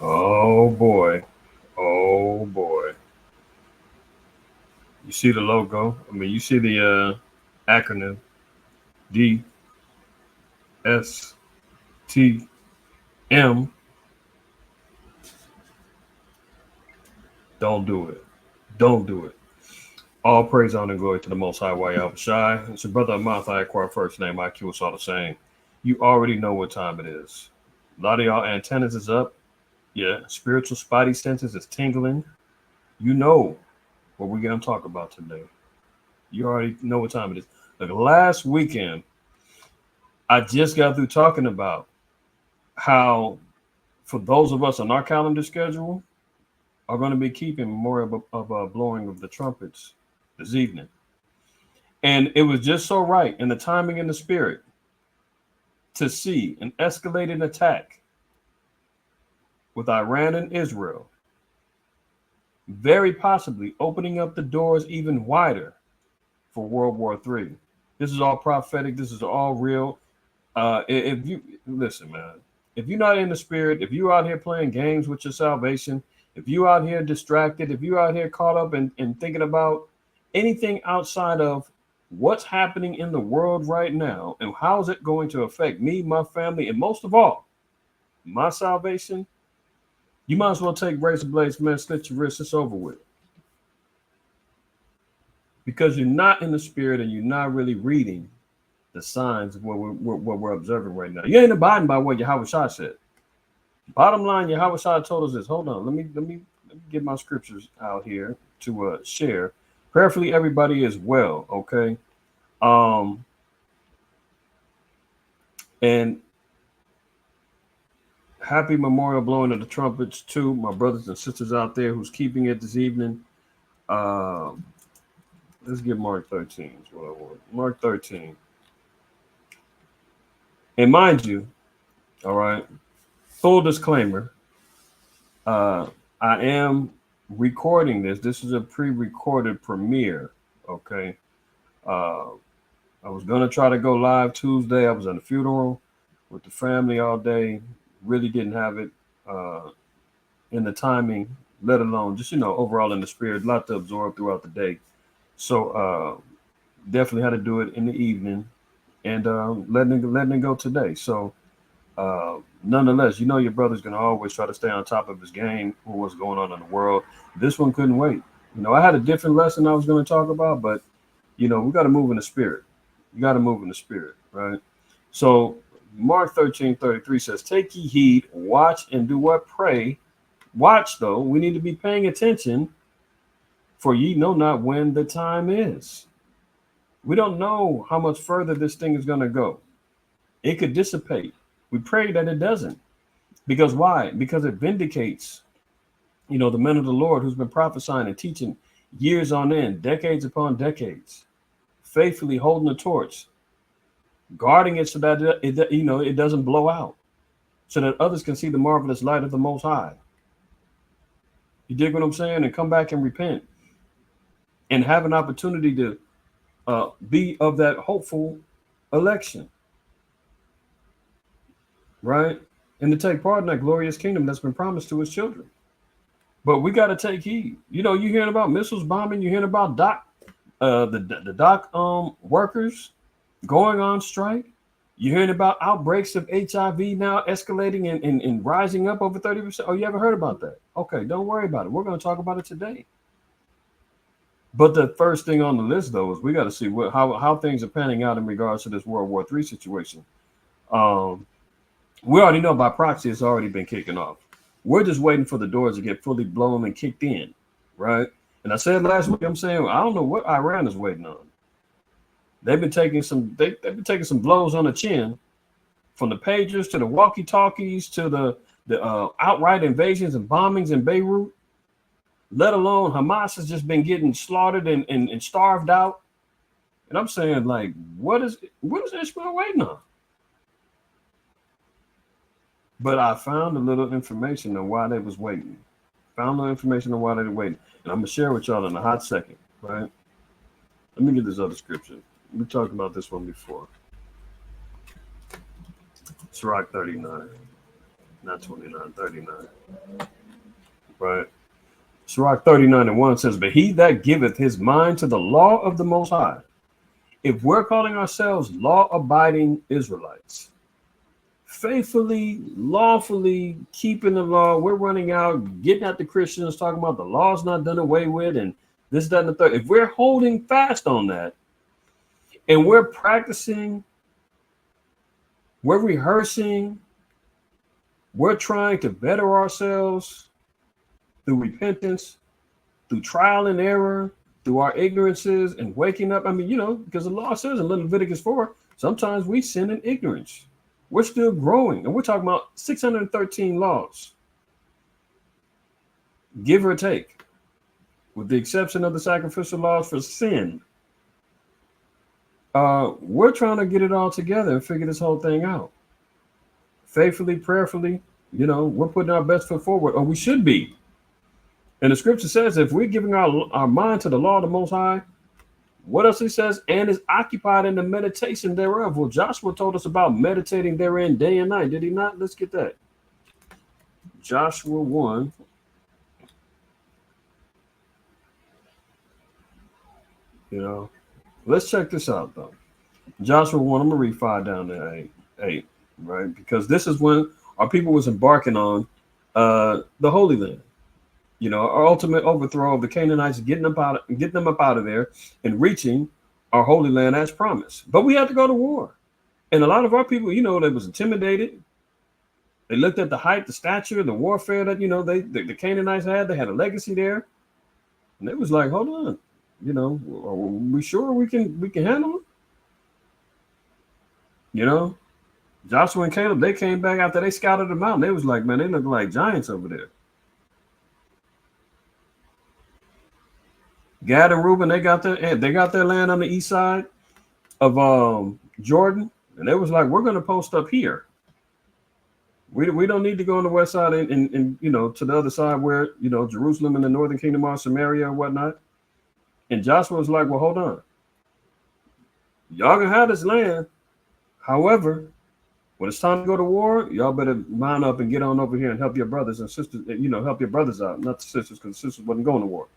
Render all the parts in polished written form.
Oh boy. Oh boy. You see the logo? I mean, you see the acronym DSTM. Don't do it. Don't do it. All praise, honor, and glory to the Most High, Yahweh Shai. It's your brother Amath. I acquire first name. IQ is all the same. You already know what time it is. A lot of y'all antennas is up. Yeah, spiritual spidey senses is tingling. You know what we're gonna talk about today. You already know what time it is. Like last weekend, I just got through talking about how, for those of us on our calendar schedule, are going to be keeping more of a blowing of the trumpets this evening. And it was just so right in the timing and the spirit to see an escalated attack with Iran and Israel, very possibly opening up the doors even wider for World War III. This is all prophetic. This is all real. If you listen, man, if you're not in the spirit, if you out here playing games with your salvation, if you out here distracted, if you out here caught up in thinking about anything outside of what's happening in the world right now and how is it going to affect me, my family, and most of all, my salvation, you might as well take razor blades, man, slit your wrists, it's over with. Because you're not in the spirit and you're not really reading the signs of what we're observing right now. You ain't abiding by what Yahweh Shah said. Bottom line, Yahweh Shah told us this. Hold on, let me get my scriptures out here to share. Prayerfully, everybody is well. Okay, um, and happy memorial blowing of the trumpets to my brothers and sisters out there who's keeping it this evening. Um, let's get Mark 13. Is what I want. Mark 13, and mind you, all right. Full disclaimer. Uh, I am recording this. This is a pre-recorded premiere. Okay. Uh, I was gonna try to go live Tuesday. I was at a funeral with the family all day. Really didn't have it in the timing, let alone just overall in the spirit. A lot to absorb throughout the day. So definitely had to do it in the evening and letting it go today. So nonetheless, your brother's gonna always try to stay on top of his game with what's going on in the world. This one couldn't wait. I had a different lesson I was going to talk about, but we got to move in the spirit. You got to move in the spirit, right? So Mark 13:33 says, "Take ye heed, watch, and do what? Pray. Watch, though. We need to be paying attention, for ye know not when the time is." We don't know how much further this thing is going to go. It could dissipate. We pray that it doesn't. Because why? Because it vindicates, the men of the Lord who's been prophesying and teaching years on end, decades upon decades, faithfully holding the torch, guarding it so that it doesn't blow out, so that others can see the marvelous light of the Most High. You dig what I'm saying? And come back and repent and have an opportunity to be of that hopeful election, right? And to take part in that glorious kingdom that's been promised to his children. But we got to take heed. You're hearing about missiles bombing. You're hearing about the dock workers going on strike. You're hearing about outbreaks of HIV now escalating and rising up over 30%. Oh, you ever heard about that? Okay, don't worry about it. We're going to talk about it today. But the first thing on the list, though, is we got to see how things are panning out in regards to this World War III situation. We already know by proxy it's already been kicking off. We're just waiting for the doors to get fully blown and kicked in, right? And I said last week, I'm saying I don't know what Iran is waiting on. They've been taking some blows on the chin, from the pagers to the walkie-talkies to the outright invasions and bombings in Beirut. Let alone Hamas has just been getting slaughtered and starved out. And I'm saying, like, what is Ishmael waiting on? But I found a little information on why they was waiting. Found a little information on why they were waiting. And I'm going to share with y'all in a hot second, right? Let me get this other scripture. We talked about this one before. Sirach 39. not 29, 39. Right. Sirach 39:1 says, but he that giveth his mind to the law of the Most High. If we're calling ourselves law-abiding Israelites, faithfully, lawfully keeping the law, we're running out, getting at the Christians, talking about the law's not done away with, and this, that, and the third. If we're holding fast on that, and we're practicing, we're rehearsing, we're trying to better ourselves through repentance, through trial and error, through our ignorances and waking up. I mean, because the law says in Leviticus 4, sometimes we sin in ignorance. We're still growing, and we're talking about 613 laws, give or take, with the exception of the sacrificial laws for sin. We're trying to get it all together and figure this whole thing out. Faithfully, prayerfully, we're putting our best foot forward, or we should be. And the scripture says if we're giving our mind to the law of the Most High, what else he says? And is occupied in the meditation thereof. Well, Joshua told us about meditating therein day and night. Did he not? Let's get that. Joshua 1. Let's check this out, though. Joshua 1, I'm going to read 5 down to 8, right? Because this is when our people was embarking on the Holy Land. Our ultimate overthrow of the Canaanites, getting them up out of there and reaching our Holy Land as promised. But we had to go to war. And a lot of our people, they was intimidated. They looked at the height, the stature, the warfare that, the Canaanites had. They had a legacy there. And they was like, hold on, are we sure we can handle it? Joshua and Caleb, they came back after they scouted them out. And they was like, man, they look like giants over there. Gad and Reuben, they got their land on the east side of Jordan, and they was like, we're going to post up here. We don't need to go on the west side and to the other side where Jerusalem and the northern kingdom are, Samaria and whatnot. And Joshua was like, well, hold on, y'all can have this land. However, when it's time to go to war, y'all better line up and get on over here and help your brothers and sisters. Help your brothers out, not the sisters, because the sisters wasn't going to war.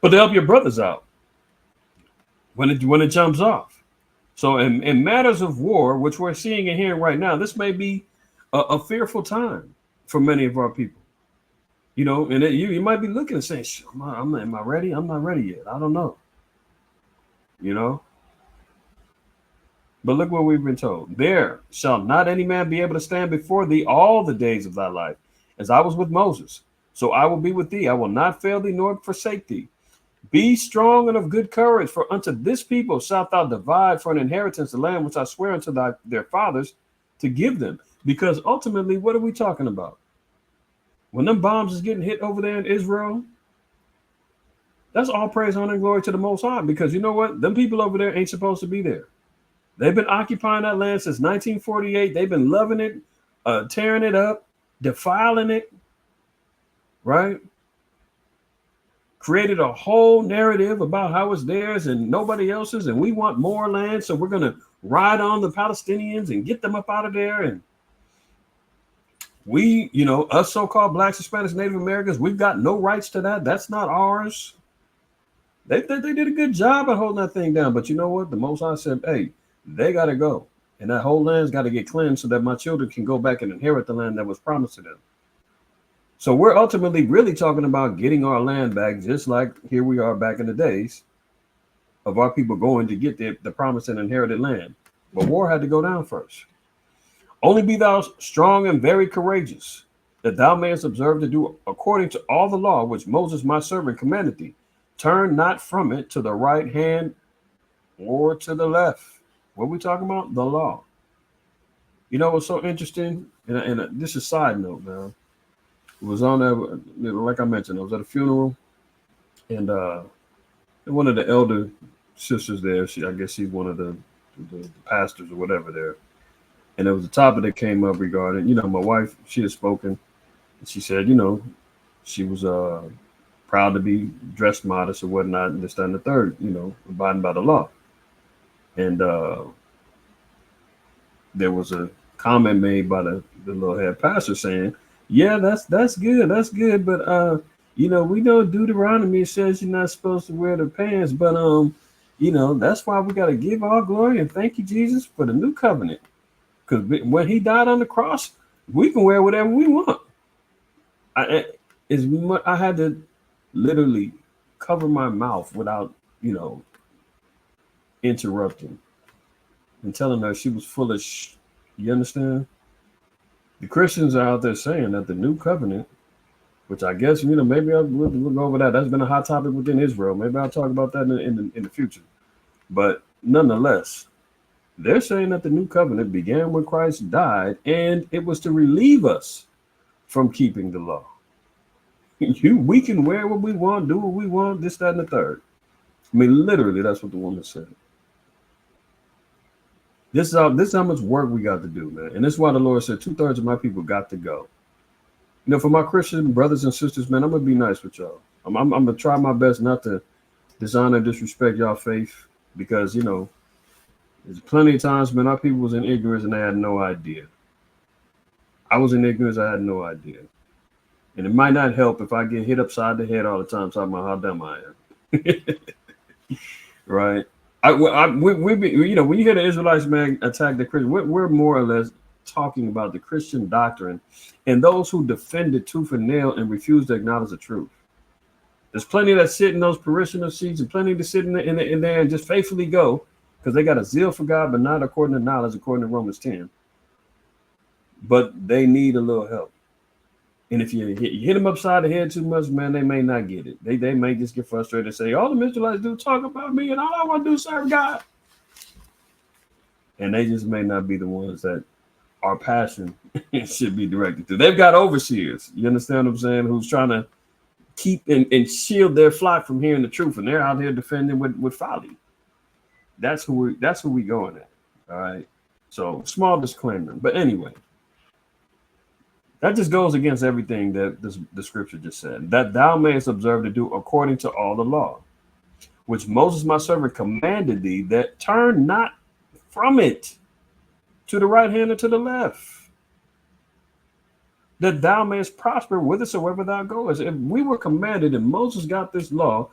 But to help your brothers out when it jumps off. So in matters of war, which we're seeing and hearing right now, this may be a fearful time for many of our people. And you might be looking and saying, am I ready? I'm not ready yet. I don't know. But look what we've been told. There shall not any man be able to stand before thee all the days of thy life, as I was with Moses. So I will be with thee. I will not fail thee nor forsake thee. Be strong and of good courage, for unto this people shalt thou divide for an inheritance the land which I swear unto their fathers to give them. Because ultimately, what are we talking about? When them bombs is getting hit over there in Israel, that's all praise, honor, and glory to the Most High. Because you know what? Them people over there ain't supposed to be there. They've been occupying that land since 1948. They've been loving it, tearing it up, defiling it, right? Created a whole narrative about how it's theirs and nobody else's, and we want more land, so we're going to ride on the Palestinians and get them up out of there. And we, us so-called Blacks, Hispanics, Native Americans, we've got no rights to that. That's not ours. They did a good job at holding that thing down, but you know what? The Most High said, hey, they got to go, and that whole land's got to get cleansed so that my children can go back and inherit the land that was promised to them. So we're ultimately really talking about getting our land back, just like here we are back in the days of our people going to get the promised and inherited land. But war had to go down first. Only be thou strong and very courageous, that thou mayest observe to do according to all the law which Moses my servant commanded thee. Turn not from it to the right hand or to the left. What are we talking about? The law. What's so interesting? And this is a side note, man. It was on there, like I mentioned, I was at a funeral, and one of the elder sisters there, I guess she's one of the pastors or whatever there. And there was a topic that came up regarding, my wife, she had spoken, and she said, she was proud to be dressed modest or whatnot, and this, that, and the third, abiding by the law. And there was a comment made by the little head pastor saying, "Yeah, that's good, but we know Deuteronomy says you're not supposed to wear the pants, but that's why we got to give all glory and thank you, Jesus, for the new covenant, because when He died on the cross, we can wear whatever we want." I I had to literally cover my mouth without interrupting and telling her she was full of you understand? The Christians are out there saying that the new covenant, which I guess maybe we'll go over that. That's been a hot topic within Israel. Maybe I'll talk about that in the future. But nonetheless, they're saying that the new covenant began when Christ died, and it was to relieve us from keeping the law. We can wear what we want, do what we want, this, that, and the third. I mean, literally, that's what the woman said. This is how much work we got to do, man. And this is why the Lord said 2/3 of my people got to go. For my Christian brothers and sisters, man, I'm gonna be nice with y'all. I'm gonna try my best not to dishonor and disrespect y'all faith, because there's plenty of times, man, our people was in ignorance and they had no idea. I was in ignorance, I had no idea. And it might not help if I get hit upside the head all the time talking about how dumb I am. Right? When you hear the Israelites, man, attack the Christian, we're more or less talking about the Christian doctrine and those who defend it tooth and nail and refuse to acknowledge the truth. There's plenty that sit in those parishioner seats and plenty to sit in there and just faithfully go because they got a zeal for God, but not according to knowledge, according to Romans 10. But they need a little help. And if you hit them upside the head too much, man, they may not get it. They may just get frustrated and say, all the Israelites do talk about me and all I want to do is serve God. And they just may not be the ones that our passion should be directed to. They've got overseers, you understand what I'm saying, who's trying to keep and shield their flock from hearing the truth, and they're out here defending with folly. That's who we going at. All right. So small disclaimer. But anyway, that just goes against everything that the scripture just said, that thou mayest observe to do according to all the law, which Moses my servant commanded thee, that turn not from it to the right hand or to the left, that thou mayest prosper whithersoever thou goest. If we were commanded and Moses got this law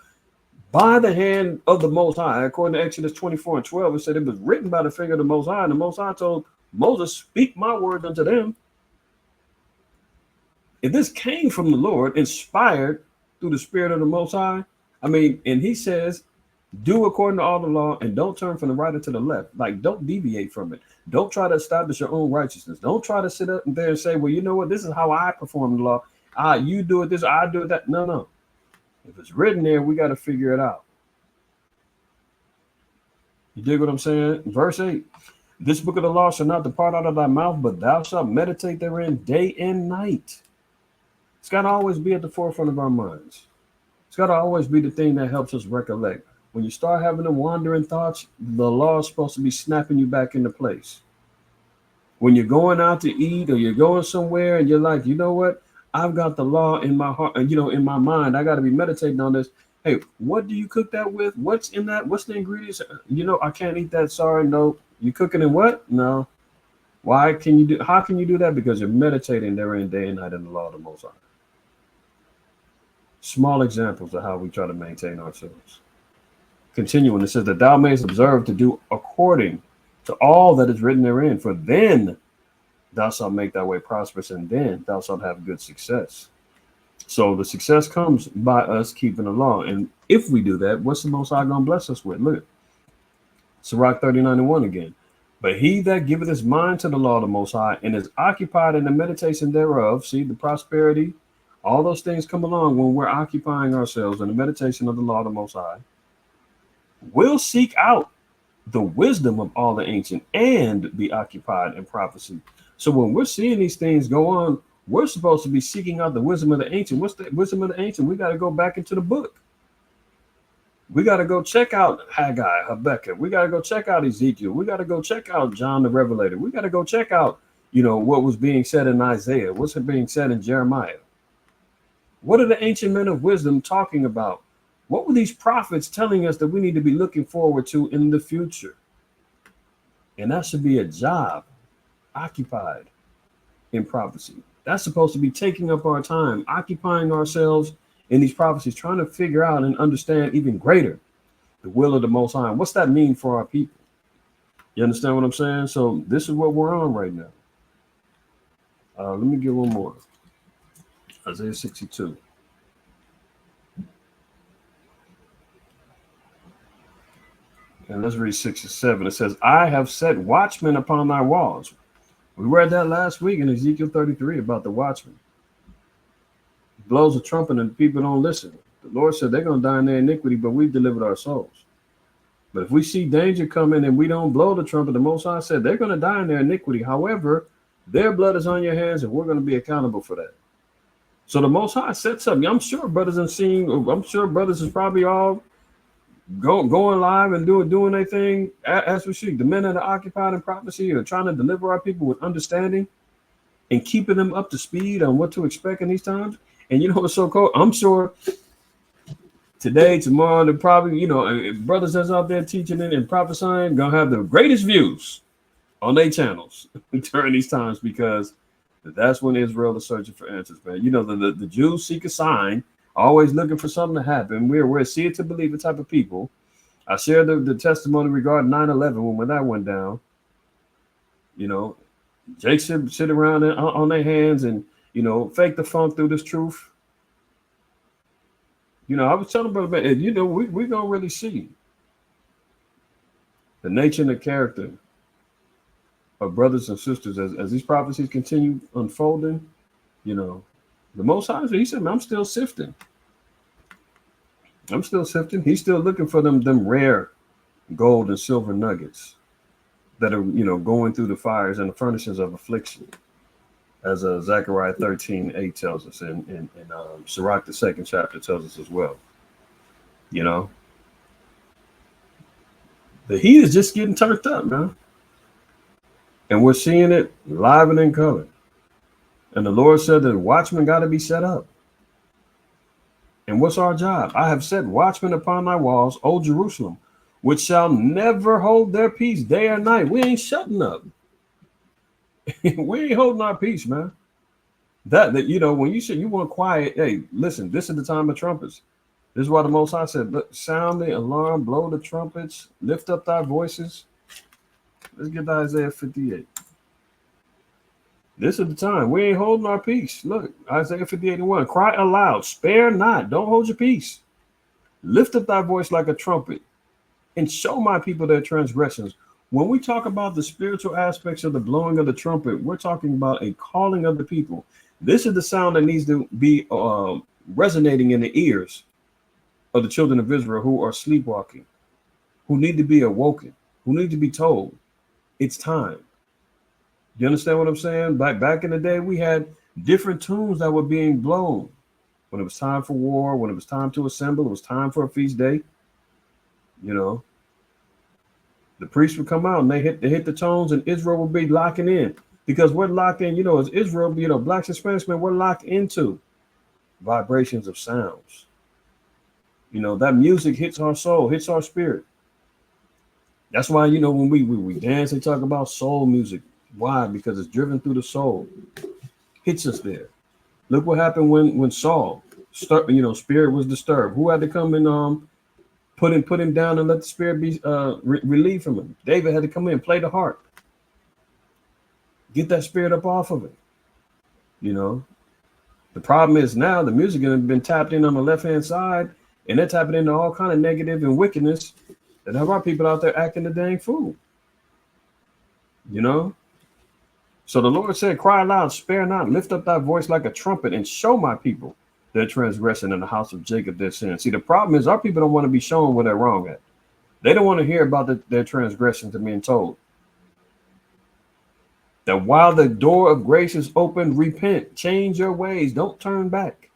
by the hand of the Most High, according to Exodus 24:12, it said it was written by the finger of the Most High, and the Most High told Moses, speak my word unto them. If this came from the Lord, inspired through the Spirit of the Most High, and he says, do according to all the law and don't turn from the right or to the left. Like, don't deviate from it. Don't try to establish your own righteousness. Don't try to sit up there and say, well, you know what? This is how I perform the law. You do it this, I do it that. No. If it's written there, we got to figure it out. You dig what I'm saying? Verse 8, this book of the law shall not depart out of thy mouth, but thou shalt meditate therein day and night. It's got to always be at the forefront of our minds. It's got to always be the thing that helps us recollect. When you start having the wandering thoughts, the law is supposed to be snapping you back into place. When you're going out to eat or you're going somewhere and you're like, you know what? I've got the law in my heart, in my mind. I got to be meditating on this. Hey, what do you cook that with? What's in that? What's the ingredients? I can't eat that. Sorry, no. You cooking in what? No. How can you do that? Because you're meditating therein day and night in the law of the Most High. Small examples of how we try to maintain ourselves. Continuing, it says that thou mayest observe to do according to all that is written therein, for then thou shalt make thy way prosperous, and then thou shalt have good success. So the success comes by us keeping the law. And if we do that, what's the Most High going to bless us with? Look, Sirach 39:1 again. But he that giveth his mind to the law of the Most High and is occupied in the meditation thereof, see the prosperity, all those things come along when we're occupying ourselves in the meditation of the law of the Most High, will seek out the wisdom of all the ancient and be occupied in prophecy. So when we're seeing these things go on, we're supposed to be seeking out the wisdom of the ancient. What's the wisdom of the ancient? We got to go back into the book. We got to go check out Haggai, Habakkuk. We got to go check out Ezekiel. We got to go check out John the Revelator. We got to go check out, what was being said in Isaiah. What's being said in Jeremiah? What are the ancient men of wisdom talking about? What were these prophets telling us that we need to be looking forward to in the future? And that should be a job occupied in prophecy. That's supposed to be taking up our time, occupying ourselves in these prophecies, trying to figure out and understand even greater the will of the Most High. What's that mean for our people? You understand what I'm saying? So this is what we're on right now. Let me get one more. Isaiah 62. And let's read 6 and 7. It says, I have set watchmen upon thy walls. We read that last week in Ezekiel 33 about the watchman. He blows a trumpet and people don't listen. The Lord said they're going to die in their iniquity, but we've delivered our souls. But if we see danger coming and we don't blow the trumpet, the Most High said they're going to die in their iniquity. However, their blood is on your hands and we're going to be accountable for that. So the Most High said something. I'm sure brothers is probably all going live and doing their thing as we speak. The men that are occupied in prophecy are trying to deliver our people with understanding and keeping them up to speed on what to expect in these times. And you know what's so cool? I'm sure today, tomorrow, they're probably, brothers that's out there teaching it and prophesying gonna have the greatest views on their channels during these times, because that's when Israel is searching for answers, man. The Jews seek a sign, always looking for something to happen. We're a see it to believe it type of people. I shared the testimony regarding 9/11 when that went down. Jake sit around on their hands and fake the funk through this truth. I was telling brother, man, we're gonna really see the nature and the character of brothers and sisters as these prophecies continue unfolding. The Most High, he said, man, I'm still sifting. He's still looking for them rare gold and silver nuggets that are going through the fires and the furnaces of affliction, as Zechariah 13:8 tells us, and Sirach the 2nd chapter tells us as well. The heat is just getting turned up, man, and we're seeing it live and in color. And the Lord said that watchmen got to be set up. And what's our job? I have set watchmen upon thy walls, O Jerusalem, which shall never hold their peace day or night. We ain't shutting up. We ain't holding our peace, man. That when you say you want quiet, hey, listen, this is the time of trumpets. This is why the Most High said, look, sound the alarm, blow the trumpets, lift up thy voices. Let's get to Isaiah 58. This is the time. We ain't holding our peace. Look, Isaiah 58:1. Cry aloud, spare not, don't hold your peace. Lift up thy voice like a trumpet and show my people their transgressions. When we talk about the spiritual aspects of the blowing of the trumpet, we're talking about a calling of the people. This is the sound that needs to be resonating in the ears of the children of Israel who are sleepwalking, who need to be awoken, who need to be told it's time. You understand what I'm saying? Back in the day, we had different tunes that were being blown. When it was time for war, when it was time to assemble, it was time for a feast day. The priests would come out and they hit the tones, and Israel would be locking in, because we're locked in. As Israel, blacks and Spanishmen, we're locked into vibrations of sounds. That music hits our soul, hits our spirit. That's why when we dance, they talk about soul music. Why? Because it's driven through the soul, hits us there. Look what happened when Saul, spirit was disturbed. Who had to come and put him down and let the spirit be relieved from him? David had to come in, play the harp, get that spirit up off of it. The problem is now the music has been tapped in on the left hand side, and they're tapping into all kind of negative and wickedness that have our people out there acting the dang fool. So the Lord said, cry aloud, spare not, lift up thy voice like a trumpet, and show my people their transgression in the house of Jacob their sin. See, the problem is our people don't want to be shown where they're wrong at. They don't want to hear about their transgressions and being told that while the door of grace is open, repent, change your ways, don't turn back.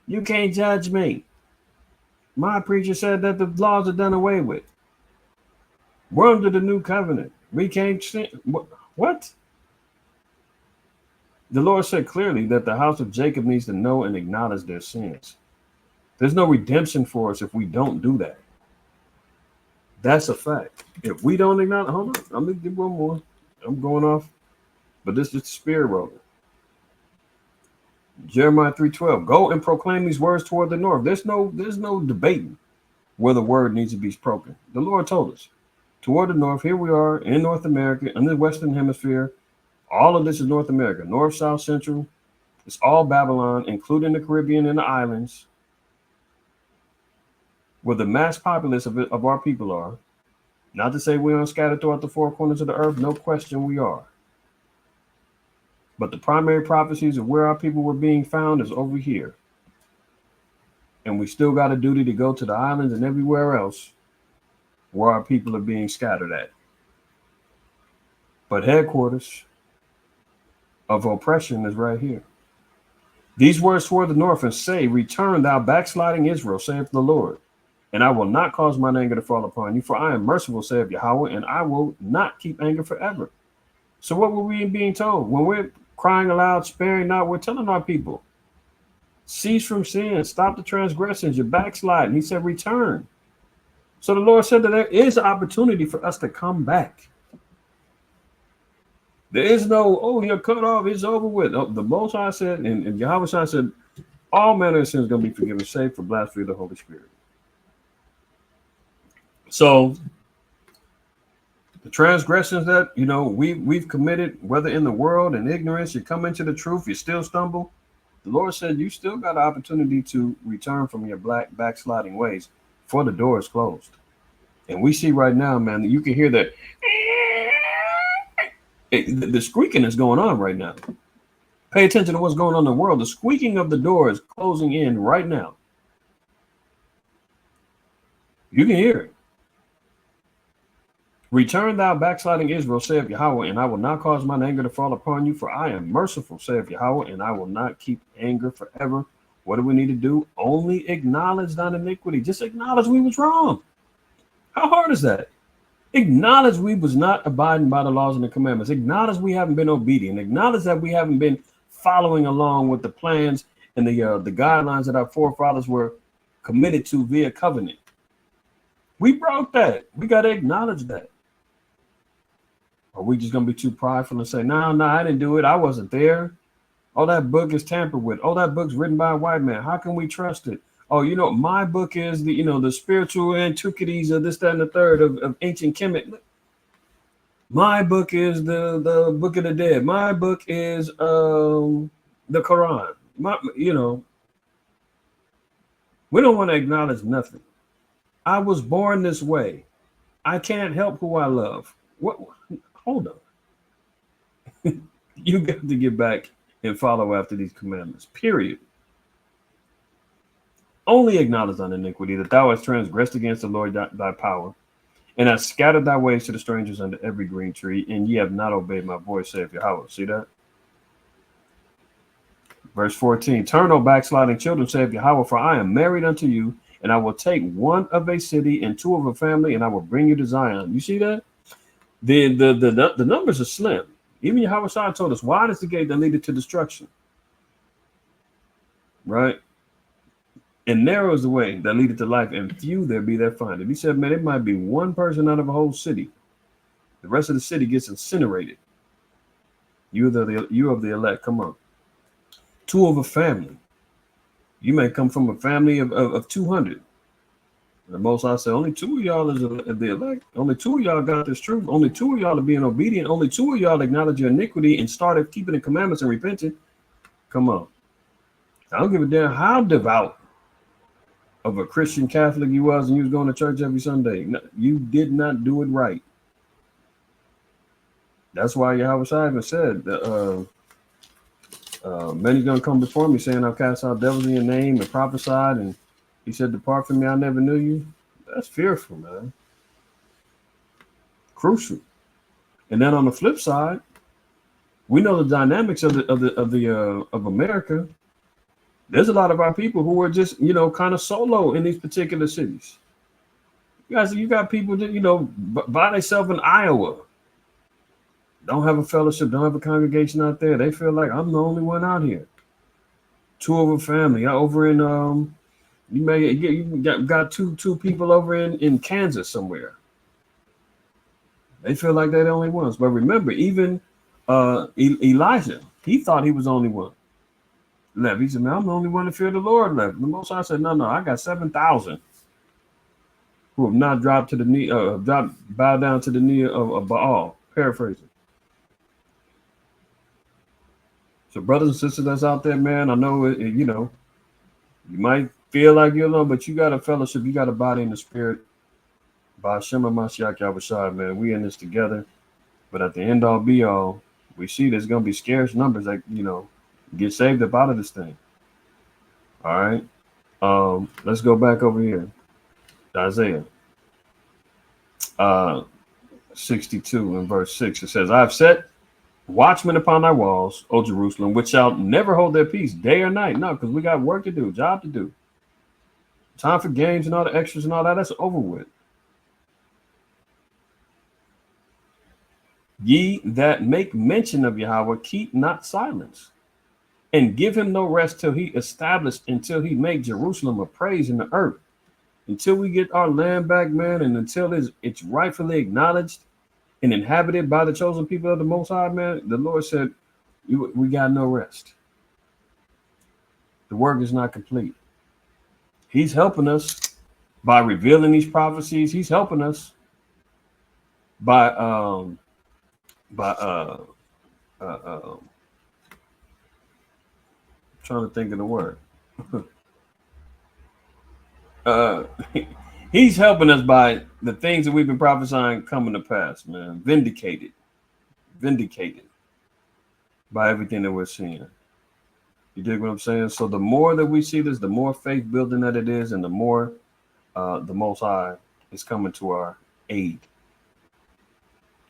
You can't judge me. My preacher said that the laws are done away with. We're under the new covenant. We can't sin. What? The Lord said clearly that the house of Jacob needs to know and acknowledge their sins. There's no redemption for us if we don't do that. That's a fact. If we don't acknowledge, hold on, I'm going to give one more. I'm going off, but this is the spirit rolling. Jeremiah 3:12. Go and proclaim these words toward the north. There's no debating where the word needs to be spoken. The Lord told us. Toward the north, here we are in North America, in the Western Hemisphere. All of this is North America, North, South, Central. It's all Babylon, including the Caribbean and the islands, where the mass populace of our people are. Not to say we aren't scattered throughout the four corners of the earth. No question we are. But the primary prophecies of where our people were being found is over here. And we still got a duty to go to the islands and everywhere else where our people are being scattered at. But headquarters of oppression is right here. These words toward the north and say, return thou backsliding Israel, saith the Lord, and I will not cause mine anger to fall upon you, for I am merciful, saith Yahweh, and I will not keep anger forever. So what were we being told? When we're crying aloud, sparing not, we're telling our people, cease from sin, stop the transgressions, you're backsliding. He said, return. So the Lord said that there is an opportunity for us to come back. There is no, oh, you're cut off, it's over with. Oh, the Most High said, and Yahweh said, all manner of sins is going to be forgiven, save for blasphemy of the Holy Spirit. So the transgressions that, we've committed, whether in the world and ignorance, you come into the truth, you still stumble. The Lord said, you still got an opportunity to return from your backsliding ways before the door is closed. And we see right now, man, that you can hear that. The squeaking is going on right now. Pay attention to what's going on in the world. The squeaking of the door is closing in right now. You can hear it. Return thou backsliding Israel, saith Yahweh, and I will not cause mine anger to fall upon you, for I am merciful, saith Yahweh, and I will not keep anger forever. What do we need to do? Only acknowledge thine iniquity. Just acknowledge we was wrong. How hard is that? Acknowledge we was not abiding by the laws and the commandments. Acknowledge we haven't been obedient. Acknowledge that we haven't been following along with the plans and the guidelines that our forefathers were committed to via covenant. We broke that. We got to acknowledge that. Are we just going to be too prideful and say, no, I didn't do it. I wasn't there. Oh, that book is tampered with. Oh, that book's written by a white man. How can we trust it? Oh, my book is the spiritual antiquities of this, that, and the third of ancient Kemet. My book is the Book of the Dead. My book is the Quran. We don't want to acknowledge nothing. I was born this way. I can't help who I love. What? Hold on. You got to get back and follow after these commandments. Period. Only acknowledge thine iniquity, that thou hast transgressed against the Lord thy power, and hast scattered thy ways to the strangers under every green tree, and ye have not obeyed my voice, saith Yahweh. See that? Verse 14. Turn, O backsliding children, saith Yahweh, for I am married unto you, and I will take one of a city and two of a family, and I will bring you to Zion. You see that? The numbers are slim. Even Yahweh told us, wide is the gate that leadeth to destruction. Right? And narrow is the way that leadeth to life, and few there be that find it. He said, man, it might be one person out of a whole city. The rest of the city gets incinerated. You of the elect, come on. Two of a family. You may come from a family of 200. The Most High said, only two of y'all is the elect. Only two of y'all got this truth. Only two of y'all are being obedient. Only two of y'all acknowledge your iniquity and started keeping the commandments and repenting. Come on. I don't give a damn how devout of a Christian Catholic you was and you was going to church every Sunday. No, you did not do it right. That's why Yahweh even said that many's going to come before me saying I've cast out devils in your name and prophesied, and he said, depart from me, I never knew you. That's fearful, man. Crucial. And then on the flip side, we know the dynamics of America. There's a lot of our people who are just, kind of solo in these particular cities. You got people that, by themselves in Iowa, don't have a fellowship, don't have a congregation out there. They feel like I'm the only one out here. Two of a family over in you got two people over in Kansas somewhere. They feel like they're the only ones. But remember, even Elijah, he thought he was the only one left. He said, "Man, I'm the only one to fear the Lord left." The Most High said, "No, I got 7,000 who have not dropped to the knee, bow down to the knee of Baal." Paraphrasing. So, brothers and sisters that's out there, man, I know you might feel like you're alone, but you got a fellowship, you got a body in the spirit. By Shema Mashiach Yahushua, man, we in this together. But at the end all be all, we see there's gonna be scarce numbers that get saved up out of this thing. All right. Let's go back over here. Isaiah 62 and verse 6. It says, I've set watchmen upon thy walls, O Jerusalem, which shall never hold their peace day or night. No, because we got work to do, job to do. Time for games and all the extras and all that, that's over with. Ye that make mention of Yahweh, keep not silence, and give him no rest till he established, until he make Jerusalem a praise in the earth. Until we get our land back, man, and until it's rightfully acknowledged and inhabited by the chosen people of the Most High, man, the Lord said, we got no rest. The work is not complete. He's helping us by revealing these prophecies. He's helping us by trying to think of the word. He's helping us by the things that we've been prophesying coming to pass, man. Vindicated by everything that we're seeing. You dig what I'm saying? So the more that we see this, the more faith building that it is, and the more the Most High is coming to our aid.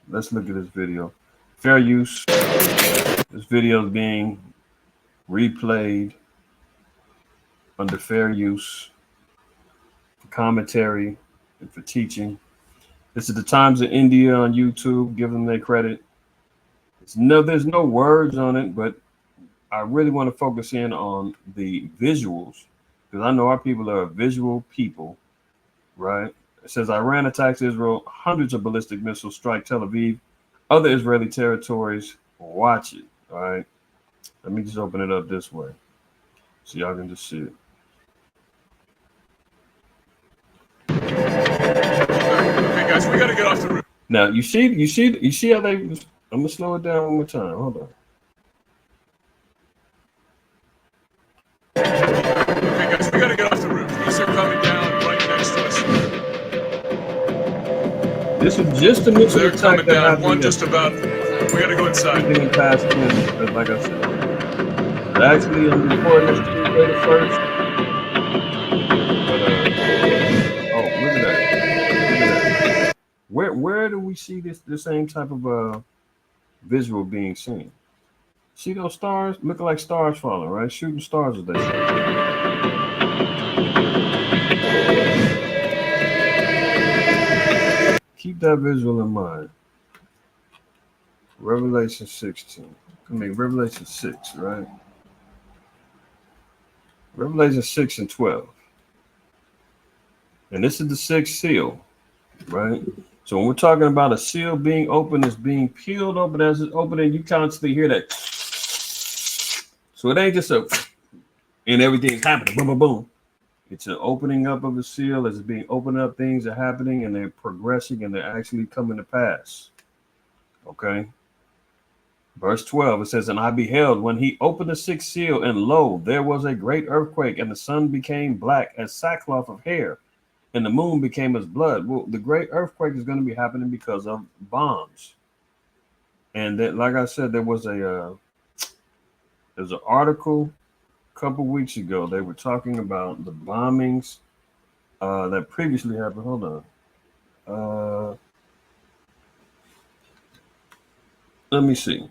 Let's look at this video. Fair use. This video is being replayed under fair use for commentary and for teaching. This is the Times of India on YouTube. Give them their credit. There's no words on it, but I really want to focus in on the visuals, because I know our people are a visual people, right? It says Iran attacks Israel. Hundreds of ballistic missiles strike Tel Aviv, other Israeli territories. Watch it, all right? Let me just open it up this way so y'all can just see it. Okay, guys, we got to get off the roof. Now, you see how they... I'm going to slow it down one more time. Hold on. Okay, guys, we got to get off the roof. These are coming down right next to us. This was just a missile They're attack coming that down. happened One just about. We got to go inside. Everything past 10, like I said. But actually, I'm recording this Tuesday the 1st. But, oh, look at that. Where do we see the same type of visual being seen? See those stars? Looking like stars falling, right? Shooting stars, as they say. Keep that visual in mind. Revelation 16. Revelation 6, right? Revelation 6 and 12. And this is the sixth seal, right? So when we're talking about a seal being open, it's being peeled open. As it's opening, you constantly hear that. So it ain't just and everything's happening, boom, boom, boom. It's an opening up of a seal. As it's being opened up, things are happening and they're progressing and they're actually coming to pass. Okay. Verse 12, it says, and I beheld when he opened the sixth seal, and lo, there was a great earthquake, and the sun became black as sackcloth of hair, and the moon became as blood. Well, the great earthquake is going to be happening because of bombs. And that, like I said, there's an article a couple weeks ago. They were talking about the bombings that previously happened. Hold on. Let me see.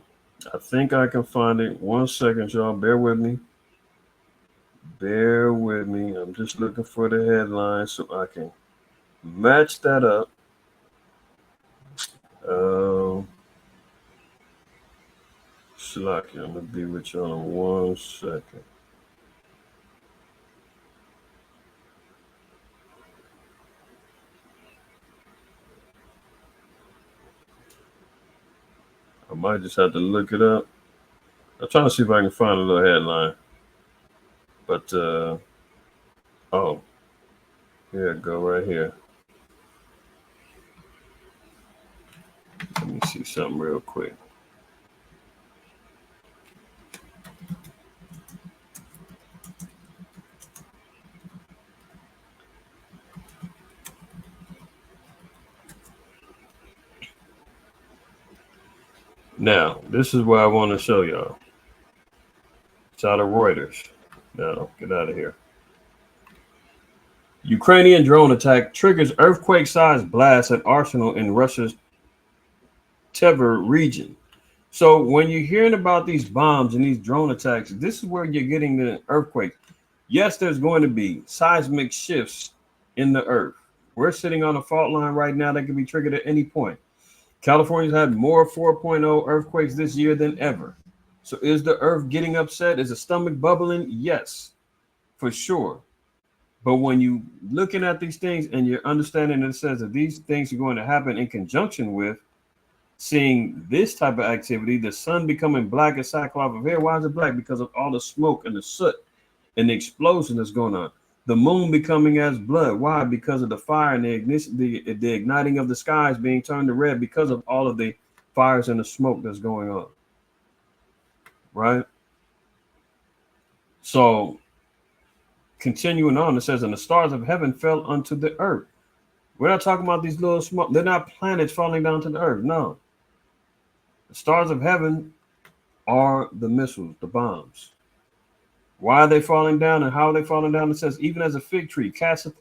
I think I can find it. 1 second, y'all. Bear with me. I'm just looking for the headline so I can match that up. Slacky, I'm gonna be with y'all in 1 second. might just have to look it up. I'm trying to see if I can find a little headline. But oh, here it go right here. Let me see something real quick. Now, this is what I want to show y'all. It's out of Reuters. Now, get out of here. Ukrainian drone attack triggers earthquake-sized blast at arsenal in Russia's Tver region. So when you're hearing about these bombs and these drone attacks, this is where you're getting the earthquake. Yes, there's going to be seismic shifts in the earth. We're sitting on a fault line right now that can be triggered at any point. California's had more 4.0 earthquakes this year than ever. So is the earth getting upset? Is the stomach bubbling? Yes, for sure. But when you looking at these things and you're understanding that it says that these things are going to happen in conjunction with seeing this type of activity, the sun becoming black as sackcloth of hair. Why is it black? Because of all the smoke and the soot and the explosion that's going on. The moon becoming as blood. Why? Because of the fire and the ignition, the igniting of the skies being turned to red because of all of the fires and the smoke that's going on. Right? So continuing on, it says, and the stars of heaven fell unto the earth. We're not talking about these little smoke. They're not planets falling down to the earth. No. The stars of heaven are the missiles, the bombs. Why are they falling down and how are they falling down? It says, even as a fig tree casteth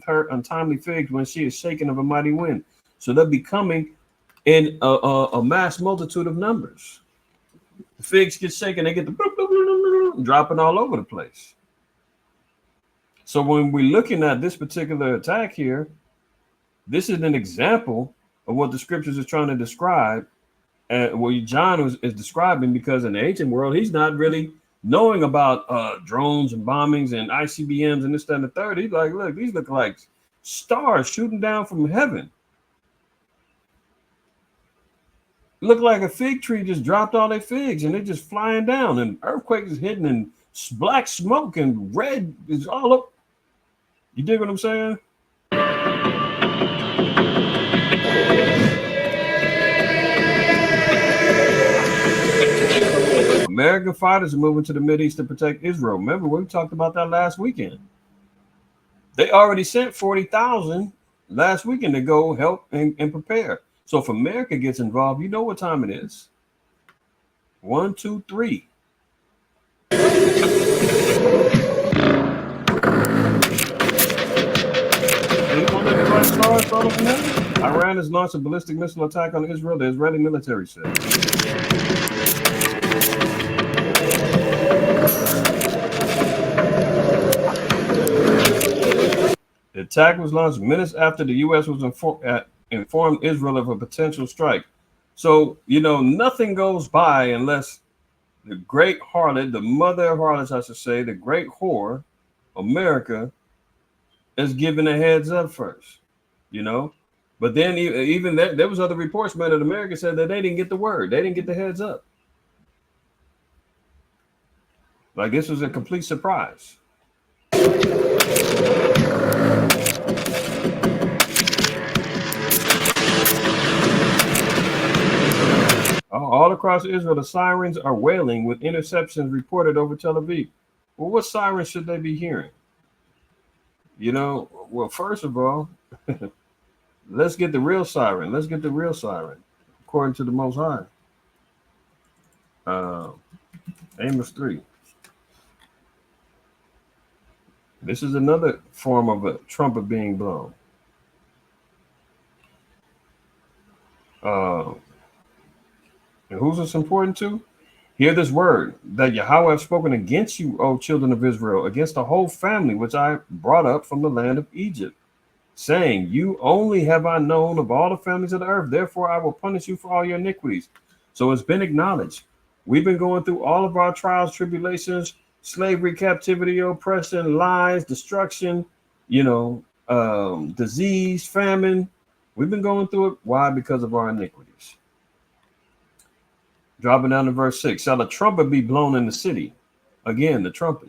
her untimely figs when she is shaken of a mighty wind. So they'll be coming in a mass multitude of numbers. The figs get shaken, they get the dropping all over the place. So when we're looking at this particular attack here, this is an example of what the scriptures is trying to describe. What John is describing, because in the ancient world, he's not really knowing about drones and bombings and ICBMs and this, that, and the third. He's like, look, these look like stars shooting down from heaven. Look like a fig tree just dropped all their figs and they're just flying down, and earthquake is hitting and black smoke and red is all up. You dig what I'm saying? American fighters are moving to the Mideast to protect Israel. Remember, we talked about that last weekend. They already sent 40,000 last weekend to go help and prepare. So if America gets involved, you know what time it is. 1, 2, 3. Iran has launched a ballistic missile attack on Israel, the Israeli military said. The attack was launched minutes after the U.S. was informed Israel of a potential strike. So, you know, nothing goes by unless the great harlot, the mother of harlots, I should say, the great whore, America, is giving a heads up first, you know. But then even that, there was other reports made that America said that they didn't get the word. They didn't get the heads up. Like this was a complete surprise. All across Israel, the sirens are wailing with interceptions reported over Tel Aviv. Well, what sirens should they be hearing? You know, well, first of all, let's get the real siren. Let's get the real siren, according to the Most High. Amos 3. This is another form of a trumpet being blown. And who's this important to? Hear this word that Yahweh have spoken against you, O children of Israel, against the whole family which I brought up from the land of Egypt, saying, you only have I known of all the families of the earth, therefore I will punish you for all your iniquities. So it's been acknowledged. We've been going through all of our trials, tribulations, slavery, captivity, oppression, lies, destruction, you know, disease, famine. We've been going through it. Why? Because of our iniquities. Dropping down to verse 6. Shall a trumpet be blown in the city? Again, the trumpet.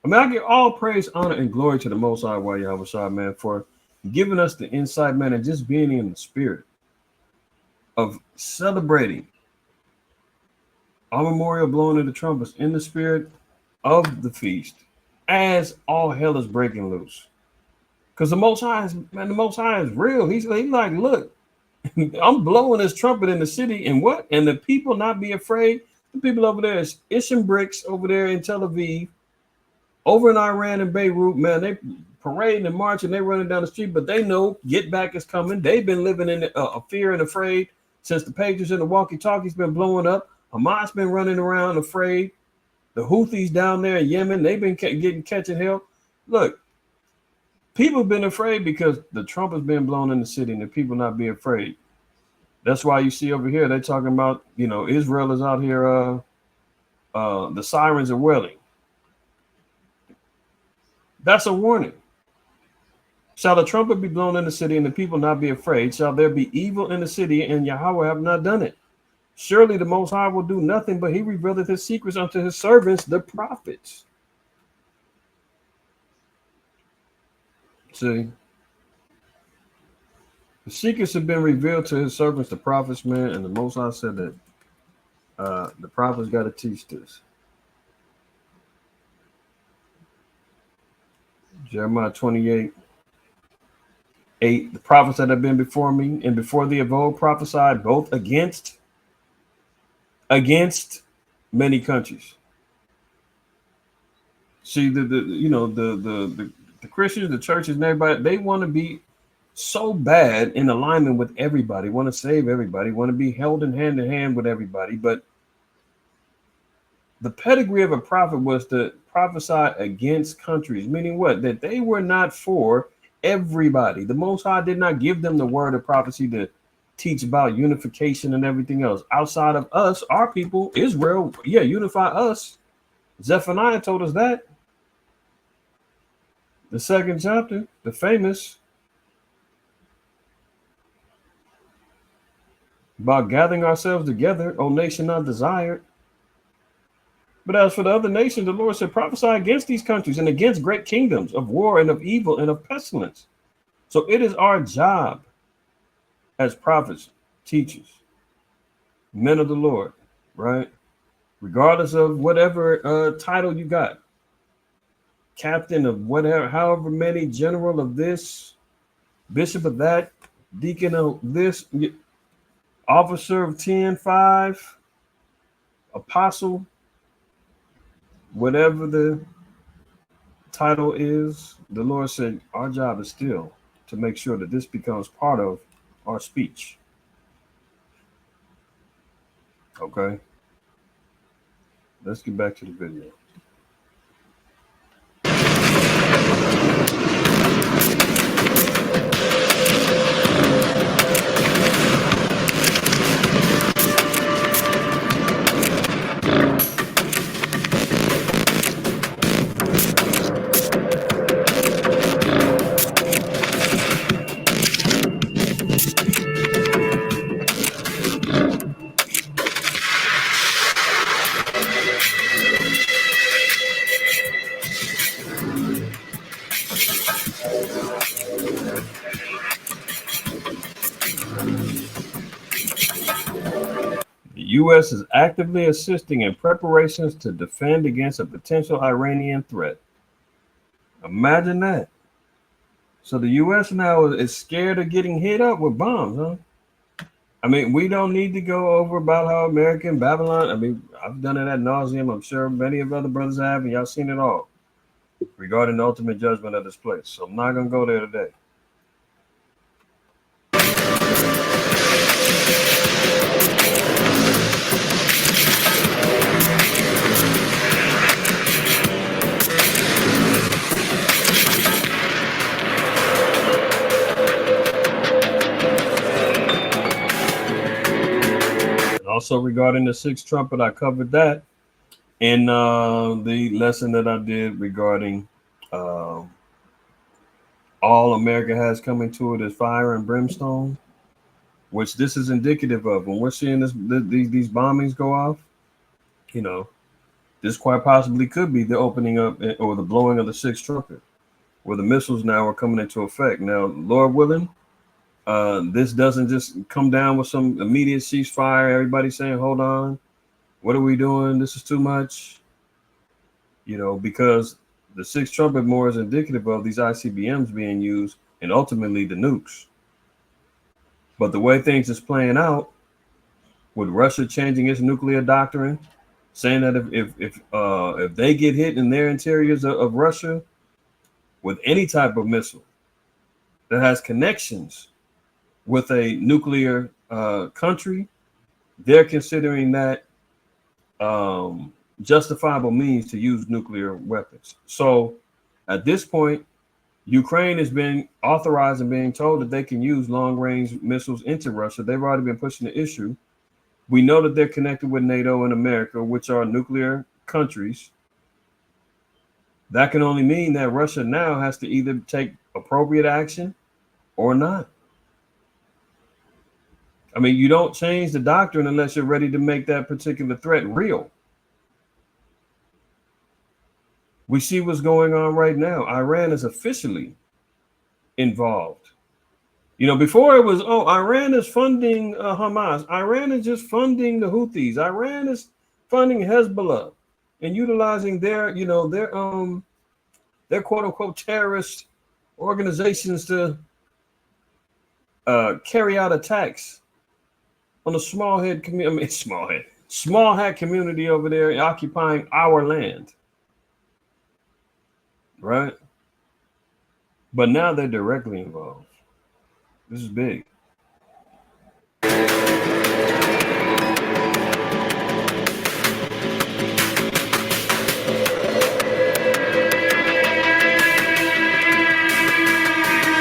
I mean, I give all praise, honor, and glory to the Most High, Yahweh Shai, man, for giving us the insight, man, and just being in the spirit of celebrating our memorial blowing of the trumpets in the spirit of the feast as all hell is breaking loose. Because the Most High is real. He's like, look, I'm blowing this trumpet in the city, and what? And the people not be afraid. The people over there is Isham Bricks over there in Tel Aviv, over in Iran and Beirut, man, they parading and marching, they running down the street, but they know get back is coming. They've been living in fear and afraid since the pages and the walkie-talkies been blowing up. Hamas been running around afraid. The Houthis down there in Yemen, they've been catching hell. Look, people have been afraid because the trumpet's been blown in the city and the people not be afraid. That's why you see over here, they're talking about, Israel is out here, the sirens are wailing. That's a warning. Shall the trumpet be blown in the city and the people not be afraid? Shall there be evil in the city and Yahweh have not done it? Surely the Most High will do nothing, but he revealeth his secrets unto his servants, the prophets. See, the secrets have been revealed to his servants, the prophets, man, and the Most High said that the prophets got to teach this. Jeremiah 28:8. The prophets that have been before me and before thee of old prophesied both against many countries. See, the Christians, the churches, and everybody, they want to be so bad in alignment with everybody, want to save everybody, want to be held in hand with everybody. But the pedigree of a prophet was to prophesy against countries, meaning what? That they were not for everybody. The Most High did not give them the word of prophecy to teach about unification and everything else. Outside of us, our people, Israel, unify us. Zephaniah told us that. The second chapter, the famous, about gathering ourselves together, O nation not desired. But as for the other nations, the Lord said, prophesy against these countries and against great kingdoms of war and of evil and of pestilence. So it is our job as prophets, teachers, men of the Lord, right? Regardless of whatever title you got, captain of whatever, however many, general of this, bishop of that, deacon of this, officer of 10-5, apostle, whatever the title is, the Lord said, our job is still to make sure that this becomes part of our speech. Okay. Let's get back to the video. The U.S. is actively assisting in preparations to defend against a potential Iranian threat. Imagine that. So the U.S. now is scared of getting hit up with bombs, huh? I mean, we don't need to go over about how America and Babylon, I mean, I've done it ad nauseum. I'm sure many of other brothers have, and y'all seen it all regarding the ultimate judgment of this place. So I'm not going to go there today. Also regarding the sixth trumpet, I covered that in the lesson that I did regarding all America has coming to it is fire and brimstone. which this is indicative of. When we're seeing these bombings go off, you know, this quite possibly could be the opening up or the blowing of the sixth trumpet, where the missiles now are coming into effect. Now, Lord willing, this doesn't just come down with some immediate ceasefire. Everybody saying, hold on, what are we doing? This is too much. You know, because the sixth trumpet more is indicative of these ICBMs being used and ultimately the nukes. But the way things is playing out, with Russia changing its nuclear doctrine, saying that if they get hit in their interiors of Russia with any type of missile that has connections with a nuclear country, they're considering that justifiable means to use nuclear weapons. So at this point, Ukraine has been authorized and being told that they can use long-range missiles into Russia. They've already been pushing the issue. We know that they're connected with NATO and America, which are nuclear countries. That can only mean that Russia now has to either take appropriate action or not. I mean, you don't change the doctrine unless you're ready to make that particular threat real. We see what's going on right now. Iran is officially involved. You know, before it was, oh, Iran is funding Hamas. Iran is just funding the Houthis. Iran is funding Hezbollah and utilizing their quote unquote terrorist organizations to carry out attacks on a small hat community over there occupying our land. Right? But now they're directly involved. This is big.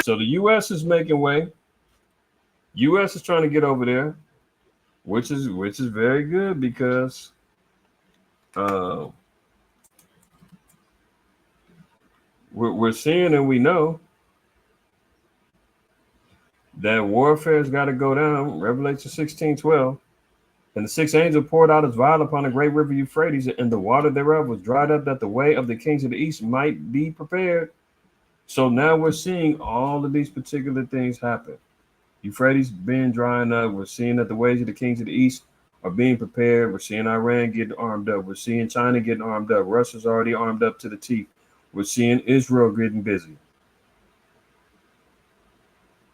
So the U.S. is making way. U.S. is trying to get over there, which is very good because we're seeing and we know that warfare's got to go down. Revelation 16:12. And the sixth angel poured out his vial upon the great river Euphrates, and the water thereof was dried up, that the way of the kings of the east might be prepared. So now we're seeing all of these particular things happen. Euphrates being drying up. We're seeing that the ways of the kings of the east are being prepared. We're seeing Iran getting armed up. We're seeing China getting armed up. Russia's already armed up to the teeth. We're seeing Israel getting busy.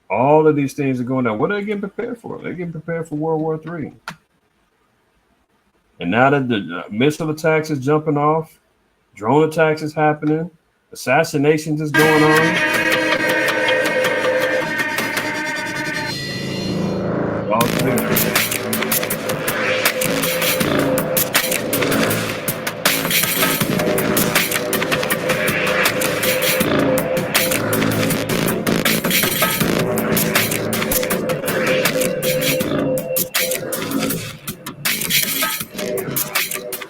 All of these things are going down. What are they getting prepared for? They're getting prepared for World War III. And now that the missile attacks is jumping off, drone attacks is happening, assassinations is going on. All clear.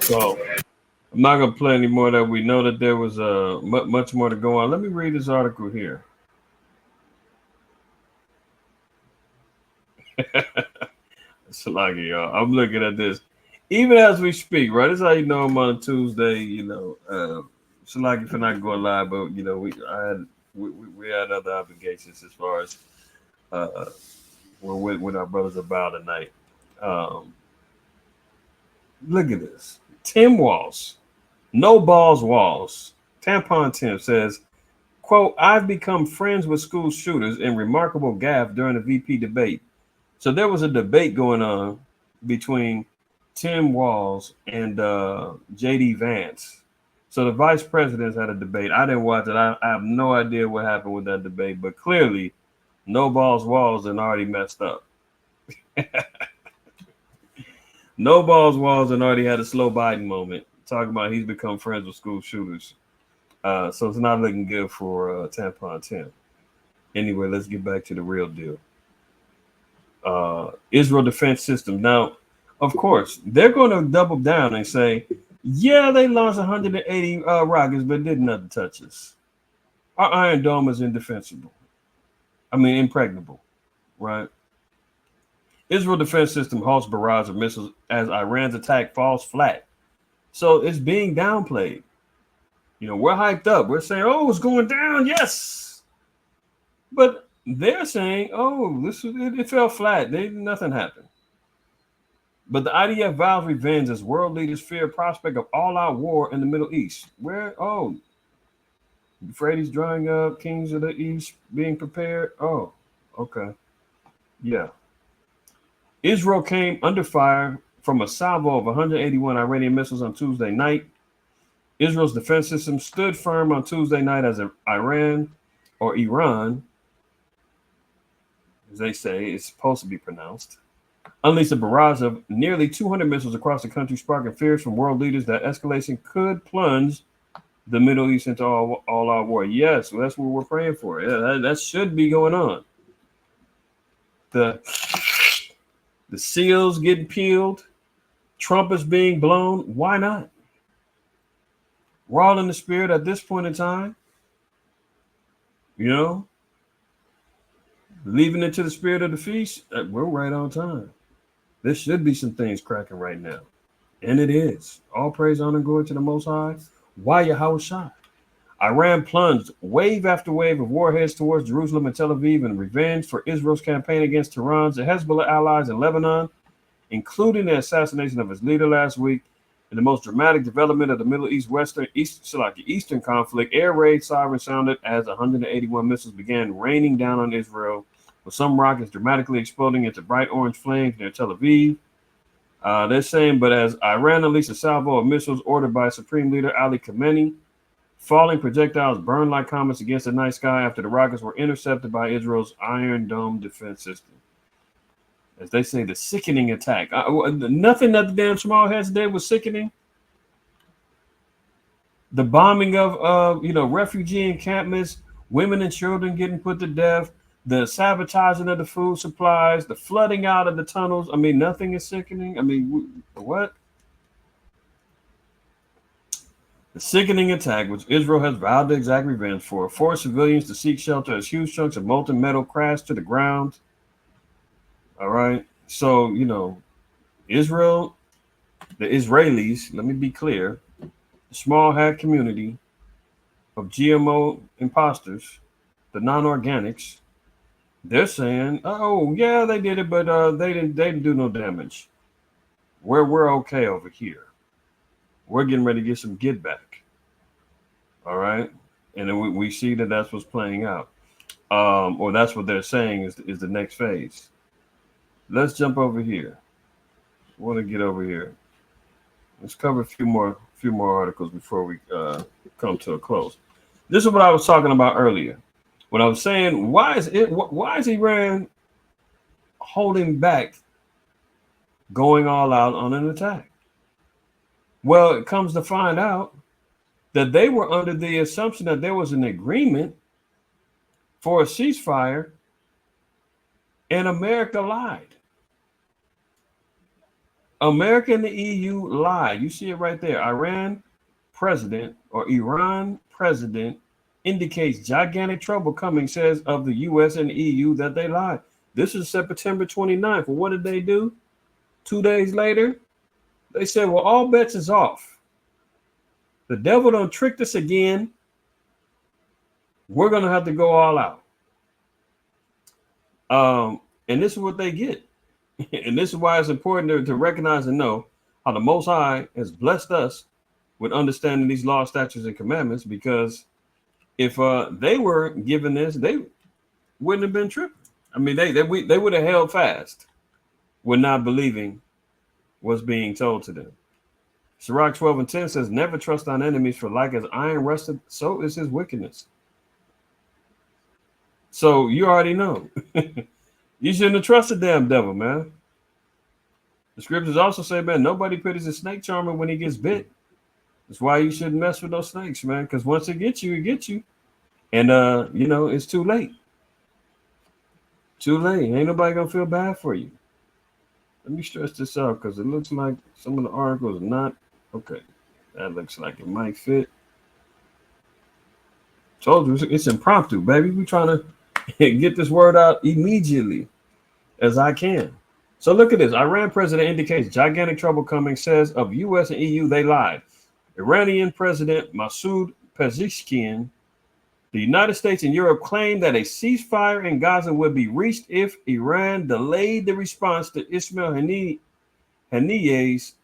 So I'm not going to play any more of that. We know that there was much more to go on. Let me read this article here. Salagi, y'all. I'm looking at this. Even as we speak, right? This is how you know I'm on a Tuesday, Salagi for not going live, but, we had other obligations as far as we're with our brothers about tonight. Look at this. Tim Walls, no balls Walls. Tampon Tim says, quote, I've become friends with school shooters in remarkable gaffe during the VP debate. So there was a debate going on between Tim Walls and JD Vance. So the vice presidents had a debate. I didn't watch it. I have no idea what happened with that debate, but clearly no balls Walls and already messed up. No balls Walls and already had a slow Biden moment. Talking about he's become friends with school shooters. So it's not looking good for Tampon Tim. Anyway, let's get back to the real deal. Israel Defense System. Now, of course, they're going to double down and say, yeah, they launched 180 rockets, but did nothing touch us. Our Iron Dome is indefensible. I mean, impregnable, right? Israel defense system halts barrage of missiles as Iran's attack falls flat. So it's being downplayed. We're hyped up. We're saying, oh, it's going down. Yes. But they're saying, oh, it fell flat. Nothing happened. But the IDF vows revenge as world leaders fear prospect of all-out war in the Middle East. Euphrates drying up, kings of the East being prepared. Oh, okay. Yeah. Israel came under fire from a salvo of 181 Iranian missiles on Tuesday night. Israel's defense system stood firm on Tuesday night as Iran, as they say, it's supposed to be pronounced, unleashed a barrage of nearly 200 missiles across the country, sparking fears from world leaders that escalation could plunge the Middle East into all-out war. Yes, well, that's what we're praying for. Yeah, that should be going on. The seals getting peeled, trumpets being blown. Why not? We're all in the spirit at this point in time. Leaving it to the spirit of the feast. We're right on time. There should be some things cracking right now. And it is. All praise, honor, and glory to the Most High. Why Yahweh shot? Iran plunged wave after wave of warheads towards Jerusalem and Tel Aviv in revenge for Israel's campaign against Tehran's and Hezbollah allies in Lebanon, including the assassination of its leader last week. In the most dramatic development of the Middle Eastern conflict, air raid sirens sounded as 181 missiles began raining down on Israel, with some rockets dramatically exploding into bright orange flames near Tel Aviv. They're saying, but as Iran unleashed a salvo of missiles ordered by Supreme Leader Ali Khamenei, falling projectiles burned like comets against the night sky after the rockets were intercepted by Israel's Iron Dome defense system. As they say, the sickening attack. Nothing that the damn small heads did was sickening. The bombing of refugee encampments, women and children getting put to death, the sabotaging of the food supplies, the flooding out of the tunnels. I mean, nothing is sickening. I mean, what? The sickening attack, which Israel has vowed to exact revenge for, forced civilians to seek shelter as huge chunks of molten metal crashed to the ground. All right. So, Israel, the Israelis, let me be clear, the small hat community of GMO imposters, the non-organics, they're saying, oh, yeah, they did it, but they didn't do no damage. We're okay over here. We're getting ready to get some get back. All right. And then we see that that's what's playing out. Or that's what they're saying is the next phase. Let's jump over here. I want to get over here. Let's cover a few more articles before we come to a close. This is what I was talking about earlier. When I was saying, why is Iran holding back going all out on an attack? Well, it comes to find out that they were under the assumption that there was an agreement for a ceasefire, and America lied. America and the EU lied. You see it right there. Iran president indicates gigantic trouble coming, says of the US and the EU that they lied. This is September 29th. Well, what did they do? 2 days later, they said, well, all bets is off. The devil done tricked us again. We're going to have to go all out. And this is what they get. And this is why it's important to recognize and know how the Most High has blessed us with understanding these laws, statutes, and commandments, because if they were given this, they wouldn't have been tripping. I mean, they would have held fast with not believing what's being told to them. Sirach 12:10 says, never trust thine enemies, for like as iron rusted, so is his wickedness. So you already know. You shouldn't have trusted the damn devil, man. The scriptures also say, man, nobody pities a snake charmer when he gets bit. That's why you shouldn't mess with those snakes, man, because once it gets you, it gets you. And, it's too late. Too late. Ain't nobody going to feel bad for you. Let me stress this out because it looks like some of the articles are not. Okay. That looks like it might fit. Told you, it's impromptu, baby. We're trying to get this word out immediately as I can. So look at this. Iran president indicates gigantic trouble coming, says of U.S. and EU they lied. Iranian President Masoud Pezeshkian, the United States and Europe claimed that a ceasefire in Gaza would be reached if Iran delayed the response to Ismail Haniyeh's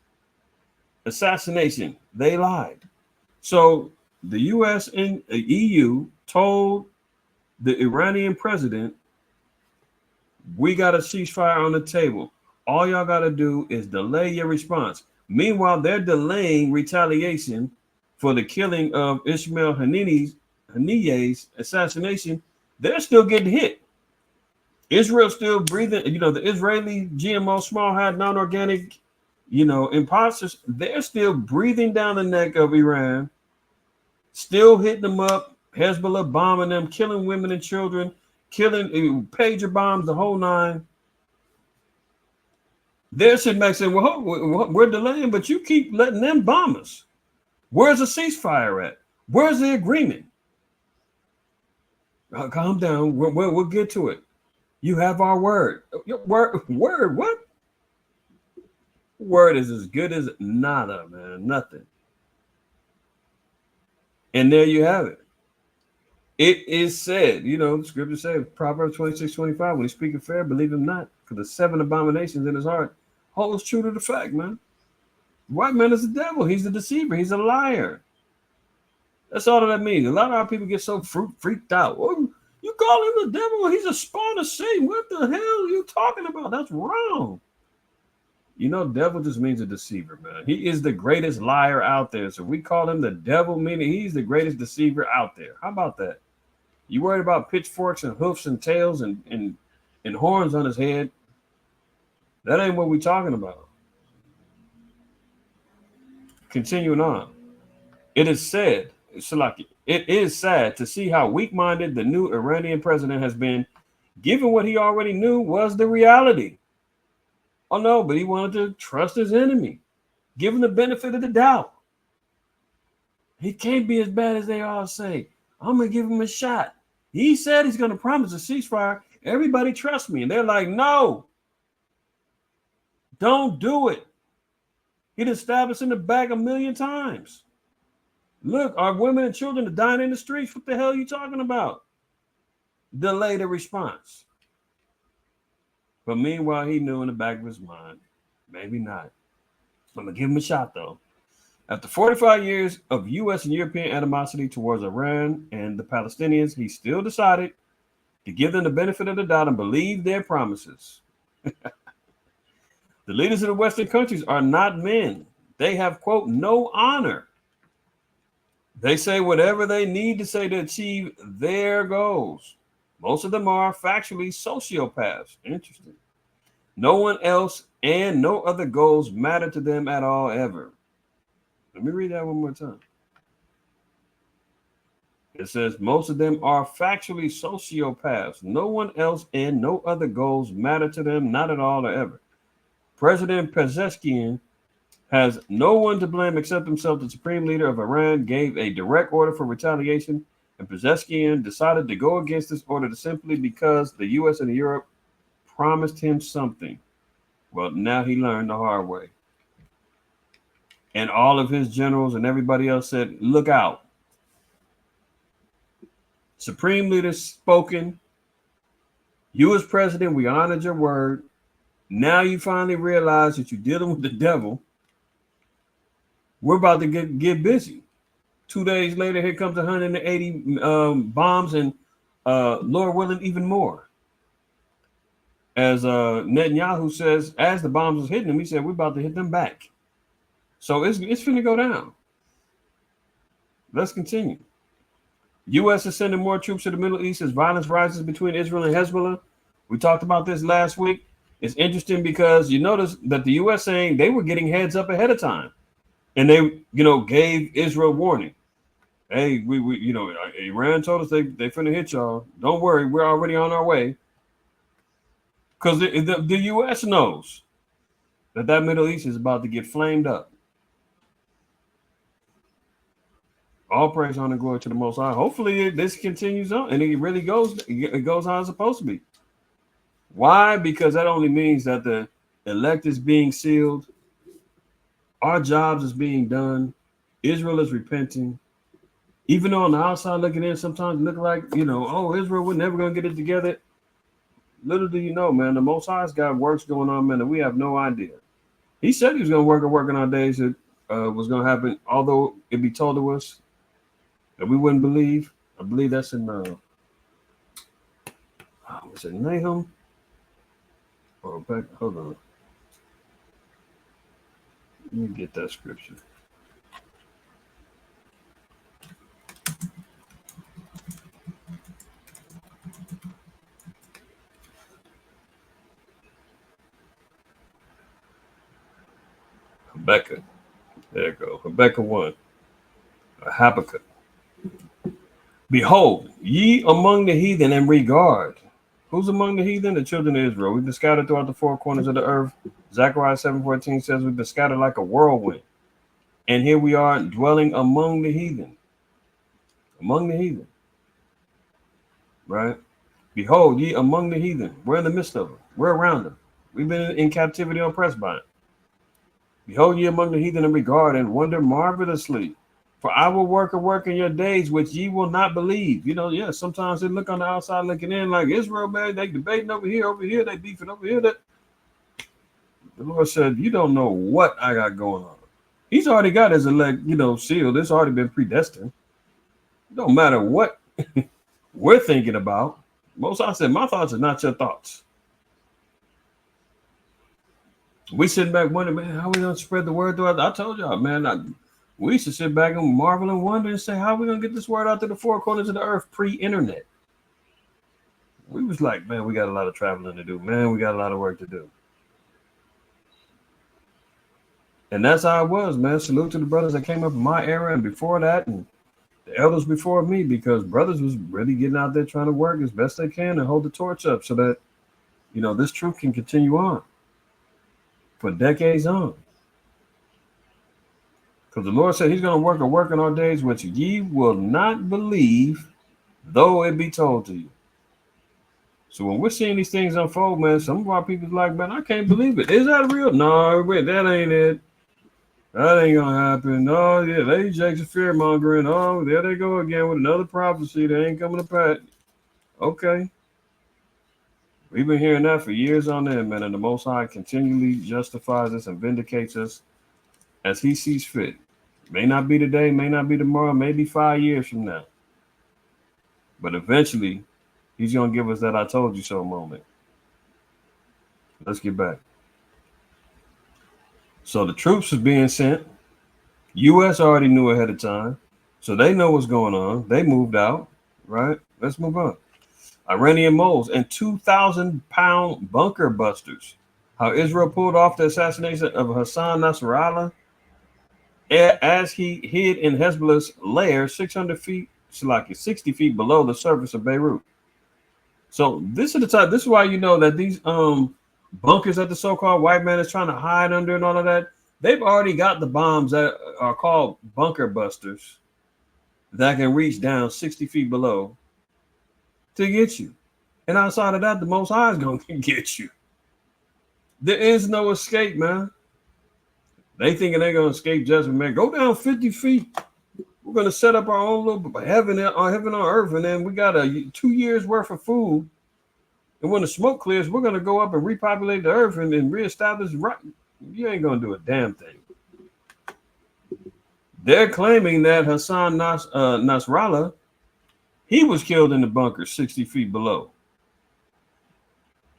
assassination. They lied. So the U.S. and the EU told the Iranian president, we got a ceasefire on the table. All y'all got to do is delay your response. Meanwhile, they're delaying retaliation for the killing of Ismail Haniyeh's assassination. They're still getting hit. Israel's still breathing. The Israeli GMO small hide non-organic, imposters, they're still breathing down the neck of Iran, still hitting them up. Hezbollah bombing them, killing women and children, killing pager bombs, the whole nine. They're sitting back saying, well, we're delaying, but you keep letting them bomb us. Where's the ceasefire at? Where's the agreement? Calm down. We'll get to it. You have our word. Word, what? Word is as good as nada, man. Nothing. And there you have it. It is said, the scripture says, Proverbs 26:25, when he's speaking fair, believe him not, for the 7 abominations in his heart holds true to the fact, man. White man is the devil. He's the deceiver. He's a liar. That's all that means. A lot of our people get so freaked out. Oh, you call him the devil? He's a spawn of Satan. What the hell are you talking about? That's wrong. Devil just means a deceiver, man. He is the greatest liar out there. So we call him the devil, meaning he's the greatest deceiver out there. How about that? You worried about pitchforks and hoofs and tails and horns on his head? That ain't what we're talking about. Continuing on. It is said, Salaki, it is sad to see how weak-minded the new Iranian president has been, given what he already knew was the reality. Oh, no, but he wanted to trust his enemy, give him the benefit of the doubt. He can't be as bad as they all say. I'm going to give him a shot. He said he's going to promise a ceasefire. Everybody trusts me. And they're like, no, don't do it. He'd established in the back 1,000,000 times. Look, our women and children are dying in the streets. What the hell are you talking about? Delay the response. But meanwhile, he knew in the back of his mind, maybe not. I'm going to give him a shot, though. After 45 years of U.S. and European animosity towards Iran and the Palestinians, he still decided to give them the benefit of the doubt and believe their promises. The leaders of the Western countries are not men. They have, quote, no honor. They say whatever they need to say to achieve their goals. Most of them are factually sociopaths. Interesting. No one else and no other goals matter to them at all, ever. Let me read that one more time. It says most of them are factually sociopaths. No one else and no other goals matter to them, not at all or ever. President Pezeshkian has no one to blame except himself. The supreme leader of Iran gave a direct order for retaliation, and Pezeshkian decided to go against this order simply because the U.S. and Europe promised him something. Well, now he learned the hard way. And all of his generals and everybody else said, look out. Supreme leader spoken. You as president, we honored your word. Now you finally realize that you're dealing with the devil. We're about to get busy. 2 days later, here comes 180 bombs and Lord willing, even more. As Netanyahu says, as the bombs was hitting him, he said, we're about to hit them back. So it's finna go down. Let's continue. U.S. is sending more troops to the Middle East as violence rises between Israel and Hezbollah. We talked about this last week. It's interesting because you notice that the U.S. saying they were getting heads up ahead of time. And they, gave Israel warning. Hey, we Iran told us they finna hit y'all. Don't worry, we're already on our way. Because the U.S. knows that Middle East is about to get flamed up. All praise, honor, and glory to the Most High. Hopefully, this continues on and it really goes how it's supposed to be. Why? Because that only means that the Elect is being sealed. Our jobs is being done. Israel is repenting. Even though on the outside looking in, sometimes look like, oh, Israel, we're never going to get it together. Little do you know, man, the Most High's got works going on, man, and we have no idea. He said he was going to work in our days that was going to happen, although it be told to us that we wouldn't believe. I believe that's in, was it Nahum? Oh, hold on. Let me get that scripture. Habakkuk. There you go. Habakkuk 1. Habakkuk. Behold, ye among the heathen in regard. Who's among the heathen? The children of Israel. We've been scattered throughout the four corners of the earth. Zechariah 7:14 says we've been scattered like a whirlwind. And here we are dwelling among the heathen. Among the heathen. Right? Behold, ye among the heathen. We're in the midst of them. We're around them. We've been in captivity oppressed by it. Behold, ye among the heathen in regard and wonder marvelously. For I will work a work in your days which ye will not believe. Sometimes they look on the outside looking in like Israel, man. They debating over here, they beefing over here. The Lord said, you don't know what I got going on. He's already got his elect, sealed. It's already been predestined. It don't matter what we're thinking about. Most I said, my thoughts are not your thoughts. We sitting back wondering, man, how we gonna spread the word throughout? I told y'all, man, we used to sit back and marvel and wonder and say, how are we going to get this word out to the four corners of the earth pre-internet? We was like, man, we got a lot of traveling to do. Man, we got a lot of work to do. And that's how it was, man. Salute to the brothers that came up in my era and before that and the elders before me, because brothers was really getting out there trying to work as best they can and hold the torch up so that, this truth can continue on for decades on. Because the Lord said he's going to work a work in our days which ye will not believe, though it be told to you. So when we're seeing these things unfold, man, some of our people's like, man, I can't believe it. Is that real? No, wait, that ain't it. That ain't going to happen. No, yeah, Lady Jake's fear mongering. Oh, there they go again with another prophecy that ain't coming to pass. Okay. We've been hearing that for years on end, man, and the Most High continually justifies us and vindicates us as he sees fit. May not be today, may not be tomorrow, maybe 5 years from now. But eventually, he's going to give us that I told you so moment. Let's get back. So the troops is being sent. U.S. already knew ahead of time. So they know what's going on. They moved out, right? Let's move on. Iranian moles and 2,000-pound bunker busters. How Israel pulled off the assassination of Hassan Nasrallah as he hid in Hezbollah's lair 60 feet below the surface of Beirut. So this is the time. This is why you know that these bunkers that the so-called white man is trying to hide under and all of that, they've already got the bombs that are called bunker busters that can reach down 60 feet below to get you. And outside of that, the Most High is going to get you. There is no escape, man. They thinking they're going to escape judgment, man. Go down 50 feet. We're going to set up our own little heaven on earth, and then we got 2 years worth of food. And when the smoke clears, we're going to go up and repopulate the earth and then reestablish right. You ain't going to do a damn thing. They're claiming that Hassan Nasrallah, he was killed in the bunker 60 feet below.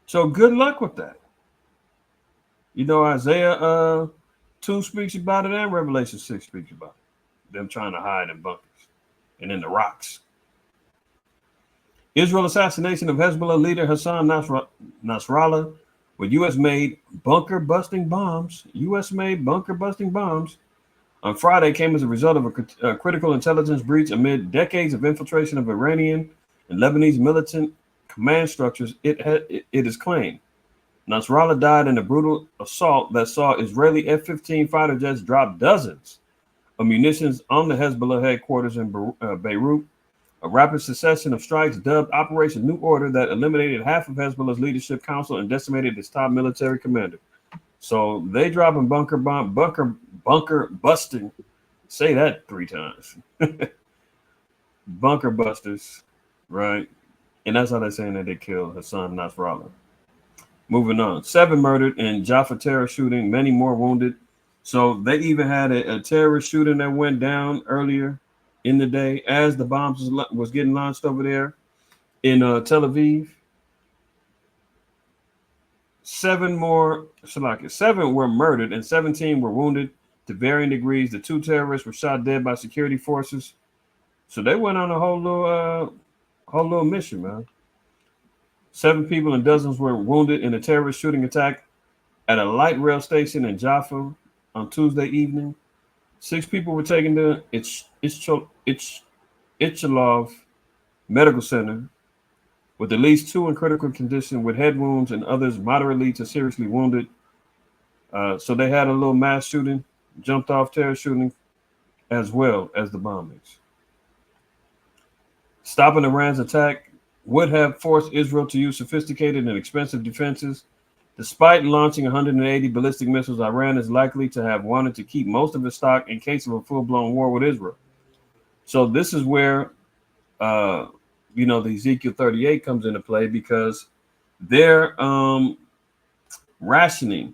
So good luck with that. Isaiah 2 speaks about it and Revelation 6 speaks about it. Them trying to hide in bunkers and in the rocks. Israel assassination of Hezbollah leader Hassan Nasrallah with U.S.-made bunker-busting bombs. U.S.-made bunker-busting bombs on Friday came as a result of a critical intelligence breach amid decades of infiltration of Iranian and Lebanese militant command structures, it is claimed. Nasrallah died in a brutal assault that saw Israeli F-15 fighter jets drop dozens of munitions on the Hezbollah headquarters in Beirut. A rapid succession of strikes dubbed Operation New Order that eliminated half of Hezbollah's leadership council and decimated its top military commander. So they dropping bunker busting. Say that 3 times. Bunker busters, right? And that's how they're saying that they killed Hassan Nasrallah. Moving on. 7 murdered in Jaffa terror shooting, many more wounded. So they even had a terrorist shooting that went down earlier in the day as the bombs was getting launched over there in Tel Aviv. 7 were murdered and 17 were wounded to varying degrees. The 2 terrorists were shot dead by security forces. So they went on a whole little mission, man. 7 people and dozens were wounded in a terrorist shooting attack at a light rail station in Jaffa on Tuesday evening. 6 people were taken to Ichalov Medical Center, with at least 2 in critical condition with head wounds and others moderately to seriously wounded. So they had a little mass shooting, jumped off terror shooting, as well as the bombings. Stopping Iran's attack would have forced Israel to use sophisticated and expensive defenses. Despite launching 180 ballistic missiles, Iran is likely to have wanted to keep most of its stock in case of a full-blown war with Israel. So this is where, the Ezekiel 38 comes into play, because they're rationing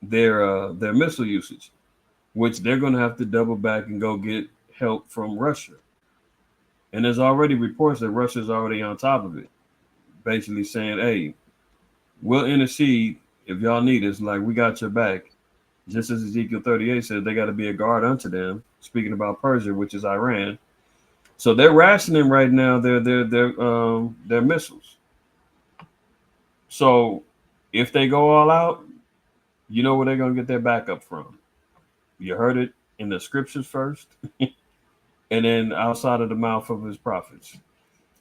their missile usage, which they're going to have to double back and go get help from Russia. And there's already reports that Russia's already on top of it, basically saying, hey, we'll intercede if y'all need us. Like, we got your back. Just as Ezekiel 38 says, they got to be a guard unto them, speaking about Persia, which is Iran. So they're rationing right now their missiles. So if they go all out, you know where they're going to get their backup from. You heard it in the scriptures first, and then outside of the mouth of his prophets.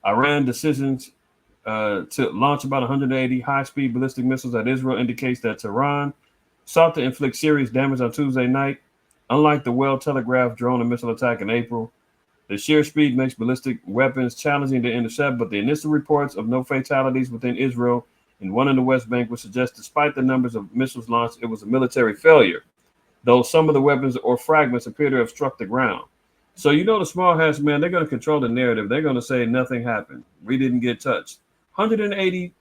Iran decisions to launch about 180 high-speed ballistic missiles at Israel indicates that Tehran sought to inflict serious damage on Tuesday night. Unlike the well-telegraphed drone and missile attack in April, the sheer speed makes ballistic weapons challenging to intercept, but the initial reports of no fatalities within Israel and one in the West Bank would suggest, despite the numbers of missiles launched, it was a military failure, though some of the weapons or fragments appear to have struck the ground. So, the small hats, man, they're going to control the narrative. They're going to say nothing happened. We didn't get touched. 180,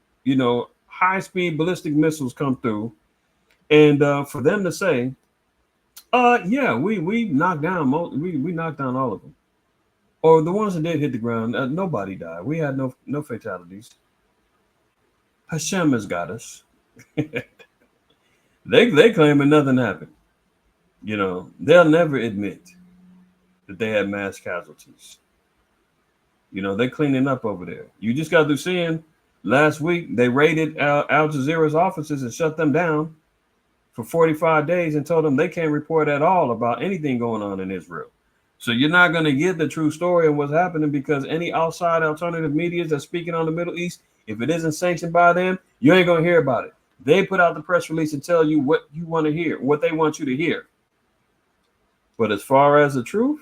high-speed ballistic missiles come through. And for them to say, yeah, we knocked down we knocked down all of them. Or the ones that did hit the ground, nobody died. We had no fatalities. Hashem has got us. They claiming nothing happened. They'll never admit that they had mass casualties. They're cleaning up over there. You just got through seeing last week they raided Al Jazeera's offices and shut them down for 45 days and told them they can't report at all about anything going on in Israel. So you're not going to get the true story of what's happening, because any outside alternative media that's speaking on the Middle East, if it isn't sanctioned by them, you ain't going to hear about it. They put out the press release and tell you what you want to hear, what they want you to hear. But as far as the truth,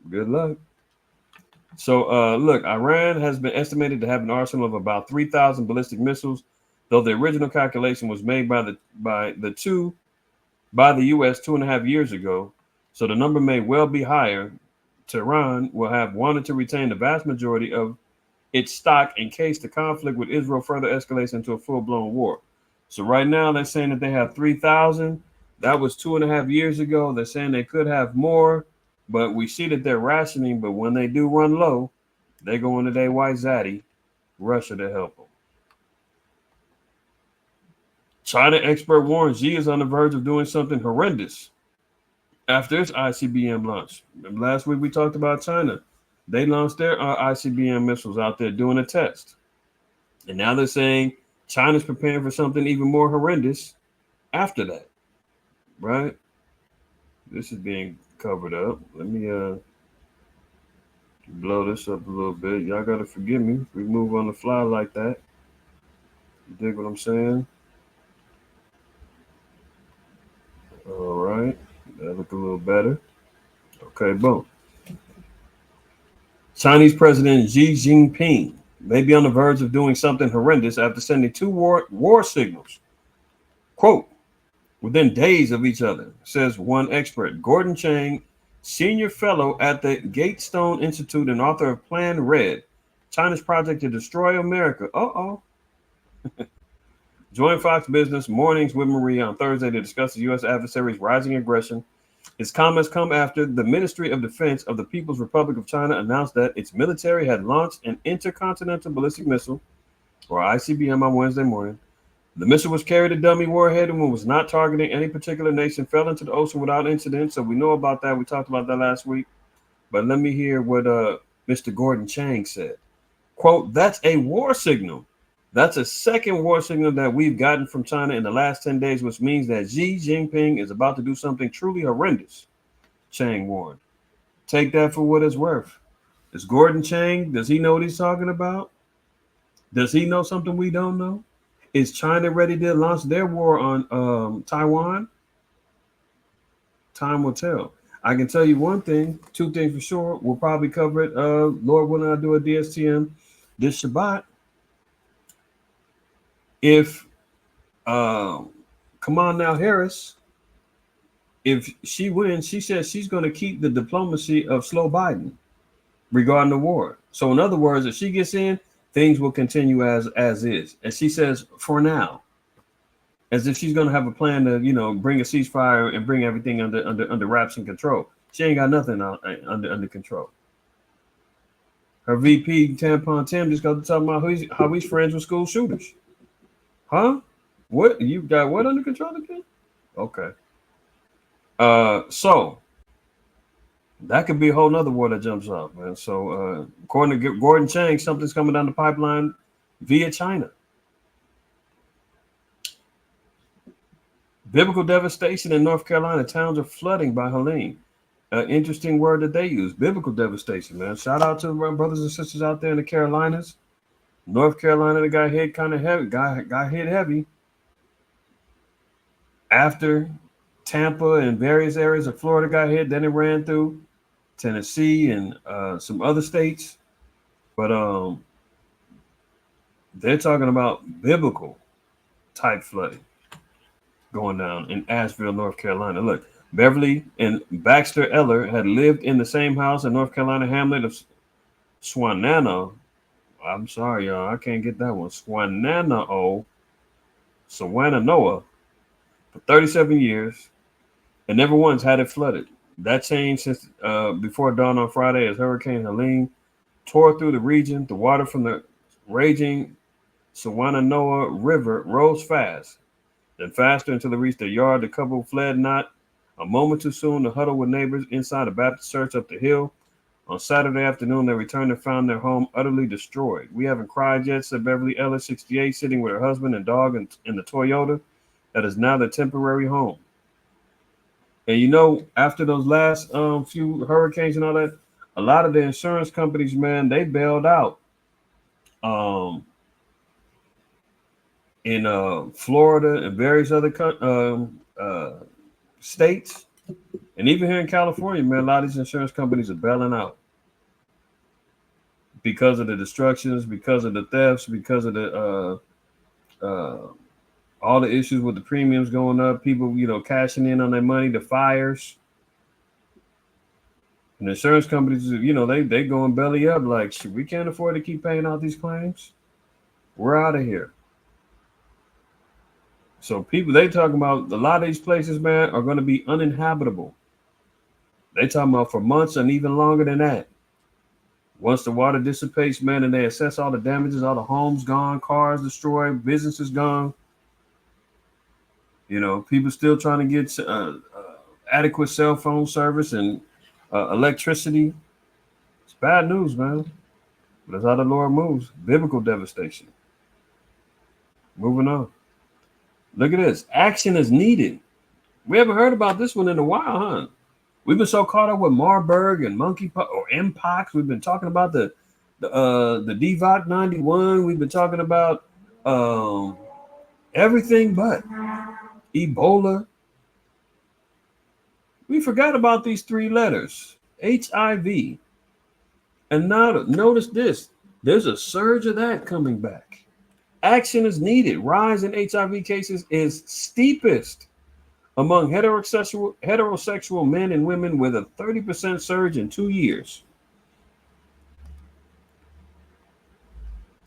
good luck. So, look, Iran has been estimated to have an arsenal of about 3,000 ballistic missiles, though the original calculation was made by the U.S. 2.5 years ago. So the number may well be higher. Tehran will have wanted to retain the vast majority of its stock in case the conflict with Israel further escalates into a full-blown war. So right now they're saying that they have 3,000. That was 2.5 years ago. They're saying they could have more, but we see that they're rationing. But when they do run low, they go into their white zaddy, Russia, to help them. China expert warns Xi is on the verge of doing something horrendous after its ICBM launch. Remember last week we talked about China. They launched their ICBM missiles out there doing a test. And now they're saying China's preparing for something even more horrendous after that. Right? This is being covered up. Let me blow this up a little bit. Y'all got to forgive me. We move on the fly like that. You dig what I'm saying? All right. That look a little better. Okay, boom. Chinese President Xi Jinping may be on the verge of doing something horrendous after sending 2 war signals. Quote, within days of each other, says one expert. Gordon Chang, senior fellow at the Gatestone Institute and author of Plan Red, China's project to destroy America. Join Fox Business Mornings with Maria on Thursday to discuss the U.S. adversary's rising aggression. His comments come after the Ministry of Defense of the People's Republic of China announced that its military had launched an intercontinental ballistic missile, or ICBM, on Wednesday morning. The missile was carried a dummy warhead and was not targeting any particular nation, fell into the ocean without incident. So we know about that. We talked about that last week. But let me hear what Mr. Gordon Chang said. Quote, that's a war signal. That's a second war signal that we've gotten from China in the last 10 days, which means that Xi Jinping is about to do something truly horrendous, Chang warned. Take that for what it's worth. Is Gordon Chang, does he know what he's talking about? Does he know something we don't know? Is China ready to launch their war on Taiwan? Time will tell. I can tell you one thing, two things for sure. We'll probably cover it. Lord willing, I'll do a DSTM this Shabbat. If Kamala Harris, if she wins, she says she's going to keep the diplomacy of slow Biden regarding the war. So in other words, if she gets in, things will continue as is. And she says, for now, as if she's going to have a plan to, bring a ceasefire and bring everything under wraps and control. She ain't got nothing under control. Her VP, Tampon Tim, just got to talk about how he's friends with school shooters. Huh? What? You got what under control again? Okay. So that could be a whole nother war that jumps off, man. So according to Gordon Chang, something's coming down the pipeline via China. Biblical devastation in North Carolina. Towns are flooding by Helene. Interesting word that they use. Biblical devastation, man. Shout out to my brothers and sisters out there in the Carolinas. North Carolina, they got hit kind of heavy. Got hit heavy. After Tampa and various areas of Florida got hit, then it ran through Tennessee and some other states. But they're talking about biblical type flooding going down in Asheville, North Carolina. Look, Beverly and Baxter Eller had lived in the same house in North Carolina hamlet of Swanano. I'm sorry, y'all. I can't get that one. Swananoa for 37 years and never once had it flooded. That changed since before dawn on Friday as Hurricane Helene tore through the region. The water from the raging Swananoa River rose fast, then faster until it reached their yard. The couple fled not a moment too soon to huddle with neighbors inside a Baptist church up the hill. On Saturday afternoon, they returned and found their home utterly destroyed. We haven't cried yet, said Beverly Ellis, 68, sitting with her husband and dog in the Toyota that is now their temporary home. And after those last few hurricanes and all that, a lot of the insurance companies, man, they bailed out. In Florida and various other states, and even here in California, man, a lot of these insurance companies are bailing out because of the destructions, because of the thefts, because of the all the issues with the premiums going up, people, cashing in on their money, the fires. And insurance companies, they going belly up like, we can't afford to keep paying out these claims. We're out of here. So people, they talking about a lot of these places, man, are going to be uninhabitable. They talking about for months and even longer than that. Once the water dissipates, man, and they assess all the damages, all the homes gone, cars destroyed, businesses gone. People still trying to get adequate cell phone service and electricity. It's bad news, man. But that's how the Lord moves. Biblical devastation. Moving on. Look at this. Action is needed. We haven't heard about this one in a while, huh? We've been so caught up with Marburg and monkeypox or Mpox. We've been talking about the DVOC 91. We've been talking about everything but Ebola. We forgot about these three letters, HIV. And now notice this. There's a surge of that coming back. Action is needed. Rise in HIV cases is steepest among heterosexual men and women, with a 30% surge in 2 years.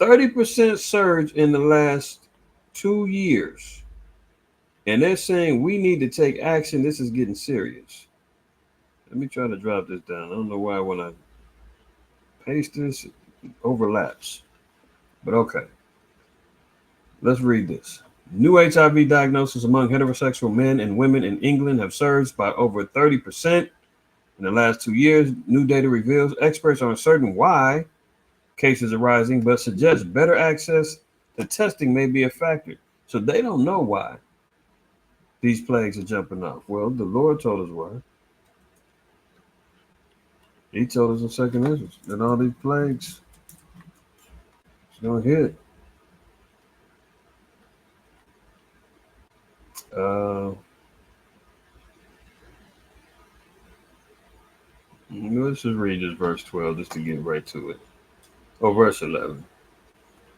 30% surge in the last 2 years. And they're saying we need to take action. This is getting serious. Let me try to drop this down. I don't know why when I paste this, it overlaps. But okay, let's read this. New HIV diagnoses among heterosexual men and women in England have surged by over 30% in the last 2 years. New data reveals experts are uncertain why cases are rising, but suggests better access to testing may be a factor. So they don't know why these plagues are jumping off. Well, the Lord told us why. He told us in second Ezra that all these plagues is going to hit. Let's just read this verse 12 just to get right to it. Or verse 11.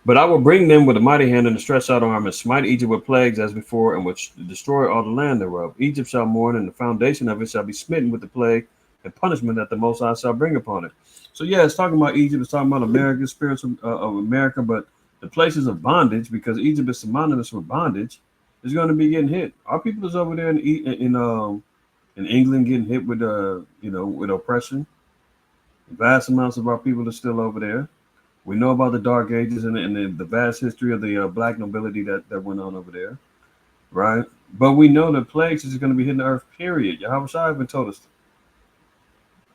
But I will bring them with a mighty hand and a stretched out arm, and smite Egypt with plagues as before, and will destroy all the land thereof. Egypt shall mourn, and the foundation of it shall be smitten with the plague and punishment that the Most High shall bring upon it. So yeah, it's talking about Egypt. It's talking about America, spirits of America, but the places of bondage, because Egypt is synonymous with bondage, is going to be getting hit. Our people is over there in England getting hit with with oppression. Vast amounts of our people are still over there. We know about the Dark Ages and the vast history of the black nobility that went on over there, right? But we know that plagues is going to be hitting the earth, period. Yahweh Shai even told us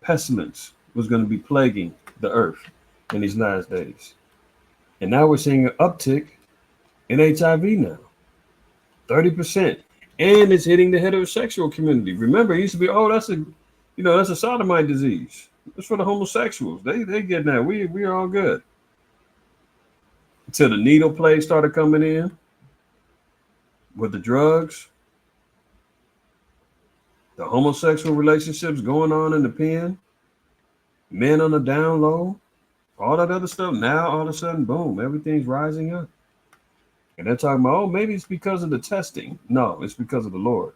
pestilence was going to be plaguing the earth in these last days. And now we're seeing an uptick in HIV now, 30%. And it's hitting the heterosexual community. Remember, it used to be, that's a sodomite disease. It's for the homosexuals. They get that. We are all good. Until the needle plague started coming in with the drugs, the homosexual relationships going on in the pen, men on the down low, all that other stuff. Now all of a sudden, boom, everything's rising up. And they're talking about, maybe it's because of the testing. No, it's because of the Lord.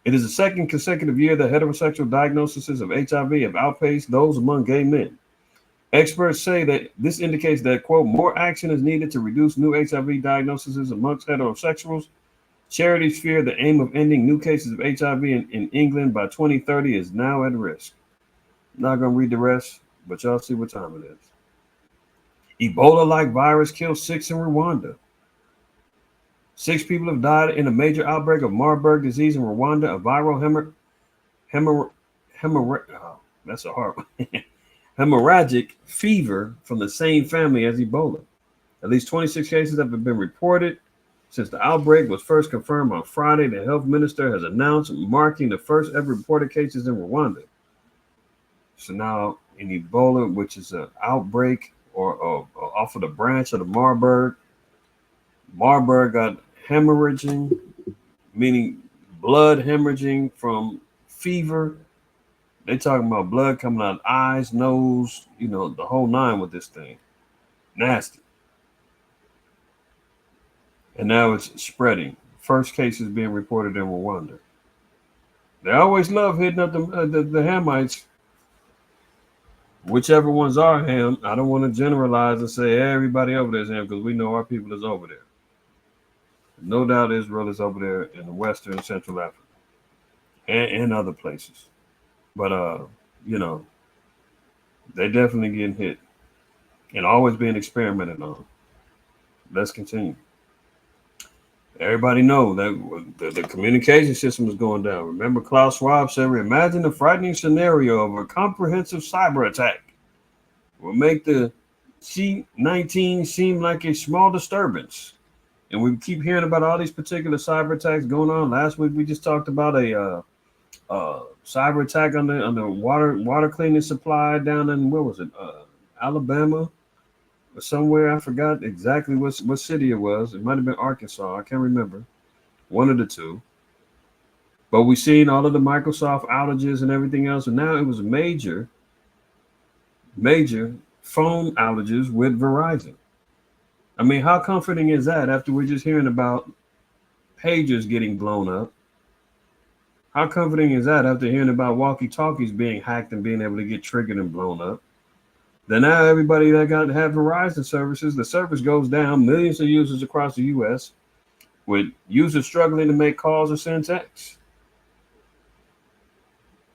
It is the second consecutive year that heterosexual diagnoses of HIV have outpaced those among gay men. Experts say that this indicates that, quote, more action is needed to reduce new HIV diagnoses amongst heterosexuals. Charities fear the aim of ending new cases of HIV in England by 2030 is now at risk. I'm not going to read the rest, but y'all see what time it is. Ebola-like virus kills 6 in Rwanda. 6 people have died in a major outbreak of Marburg disease in Rwanda, a viral that's a hard one. Hemorrhagic fever from the same family as Ebola. At least 26 cases have been reported since the outbreak was first confirmed on Friday. The health minister has announced, marking the first ever reported cases in Rwanda. So now in Ebola, which is an outbreak or off of the branch of the Marburg got hemorrhaging, meaning blood hemorrhaging from fever. They talking about blood coming out of eyes, nose, the whole nine with this thing. Nasty. And now it's spreading. First cases being reported in Rwanda. They always love hitting up the Hamites. Whichever ones are Ham. I don't want to generalize and say everybody over there is Ham, because we know our people is over there. No doubt Israel is over there in the Western and Central Africa and other places. But, they definitely getting hit and always being experimented on. Let's continue. Everybody know that the communication system is going down. Remember, Klaus Schwab said, imagine the frightening scenario of a comprehensive cyber attack will make the C-19 seem like a small disturbance. And we keep hearing about all these particular cyber attacks going on. Last week, we just talked about a cyber attack on the water cleaning supply down in, where was it? Alabama or somewhere. I forgot exactly what city it was. It might have been Arkansas. I can't remember. One of the two. But we've seen all of the Microsoft outages and everything else. And now it was major phone outages with Verizon. I mean, how comforting is that after we're just hearing about pagers getting blown up How comforting is that after hearing about walkie-talkies being hacked and being able to get triggered and blown up? Then now everybody that got to have Verizon services, the service goes down, millions of users across the US with users struggling to make calls or send texts.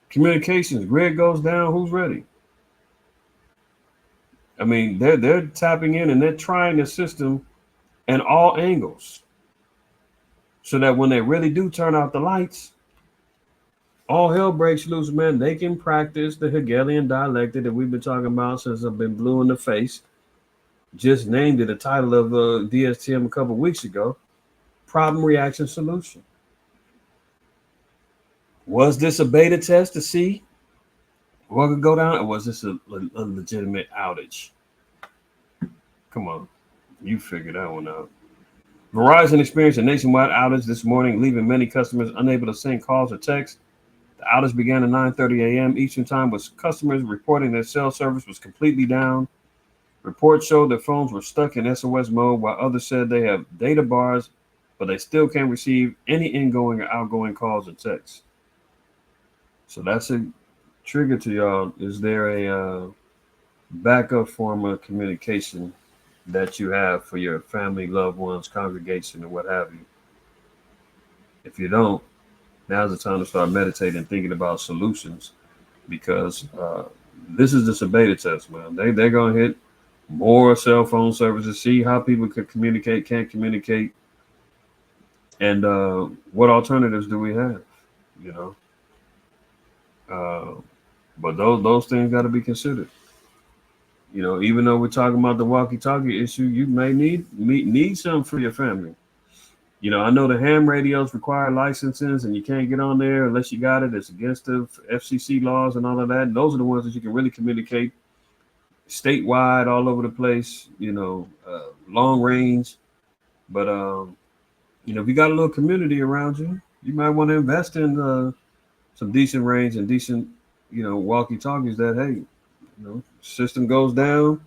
Communications, grid goes down, who's ready? I mean, they're tapping in and they're trying the system at all angles. So that when they really do turn out the lights, all hell breaks loose, man. They can practice the Hegelian dialectic that we've been talking about since I've been blue in the face. Just named it a title of DSTM a couple weeks ago. Problem, reaction, solution. Was this a beta test to see what could go down, or was this a legitimate outage? Come on, you figured that one out. Verizon experienced a nationwide outage this morning, leaving many customers unable to send calls or texts. The outage began at 9:30 a.m. Eastern Time, with customers reporting their cell service was completely down. Reports showed that phones were stuck in SOS mode, while others said they have data bars, but they still can't receive any ingoing or outgoing calls or texts. So that's a trigger to y'all. Is there a backup form of communication that you have for your family, loved ones, congregation, or what have you? If you don't, now's the time to start meditating and thinking about solutions, because this is just a beta test, man. They're going to hit more cell phone services, see how people can communicate, can't communicate, and what alternatives do we have, you know? But those things got to be considered. You know, even though we're talking about the walkie-talkie issue, you may need some for your family. You know, I know the ham radios require licenses, and you can't get on there unless you got it. It's against the FCC laws and all of that. And those are the ones that you can really communicate statewide, all over the place. You know, long range. But you know, if you got a little community around you, you might want to invest in some decent range and decent, you know, walkie-talkies that, hey, you know, system goes down,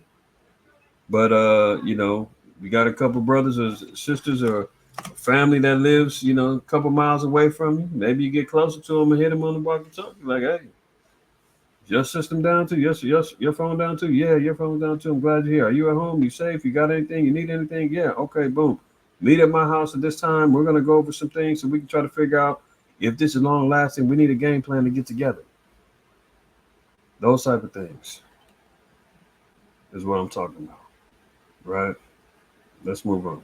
but you know, you got a couple brothers or sisters or family that lives, you know, a couple miles away from you. Maybe you get closer to them and hit them on the walkie-talkie, like, hey, your system down too? Yes, your phone down too? Yeah, your phone down too. I'm glad you're here. Are you at home? You safe? You got anything? You need anything? Yeah, okay, boom. Meet at my house at this time. We're gonna go over some things so we can try to figure out if this is long lasting. We need a game plan to get together. Those type of things is what I'm talking about, right? Let's move on.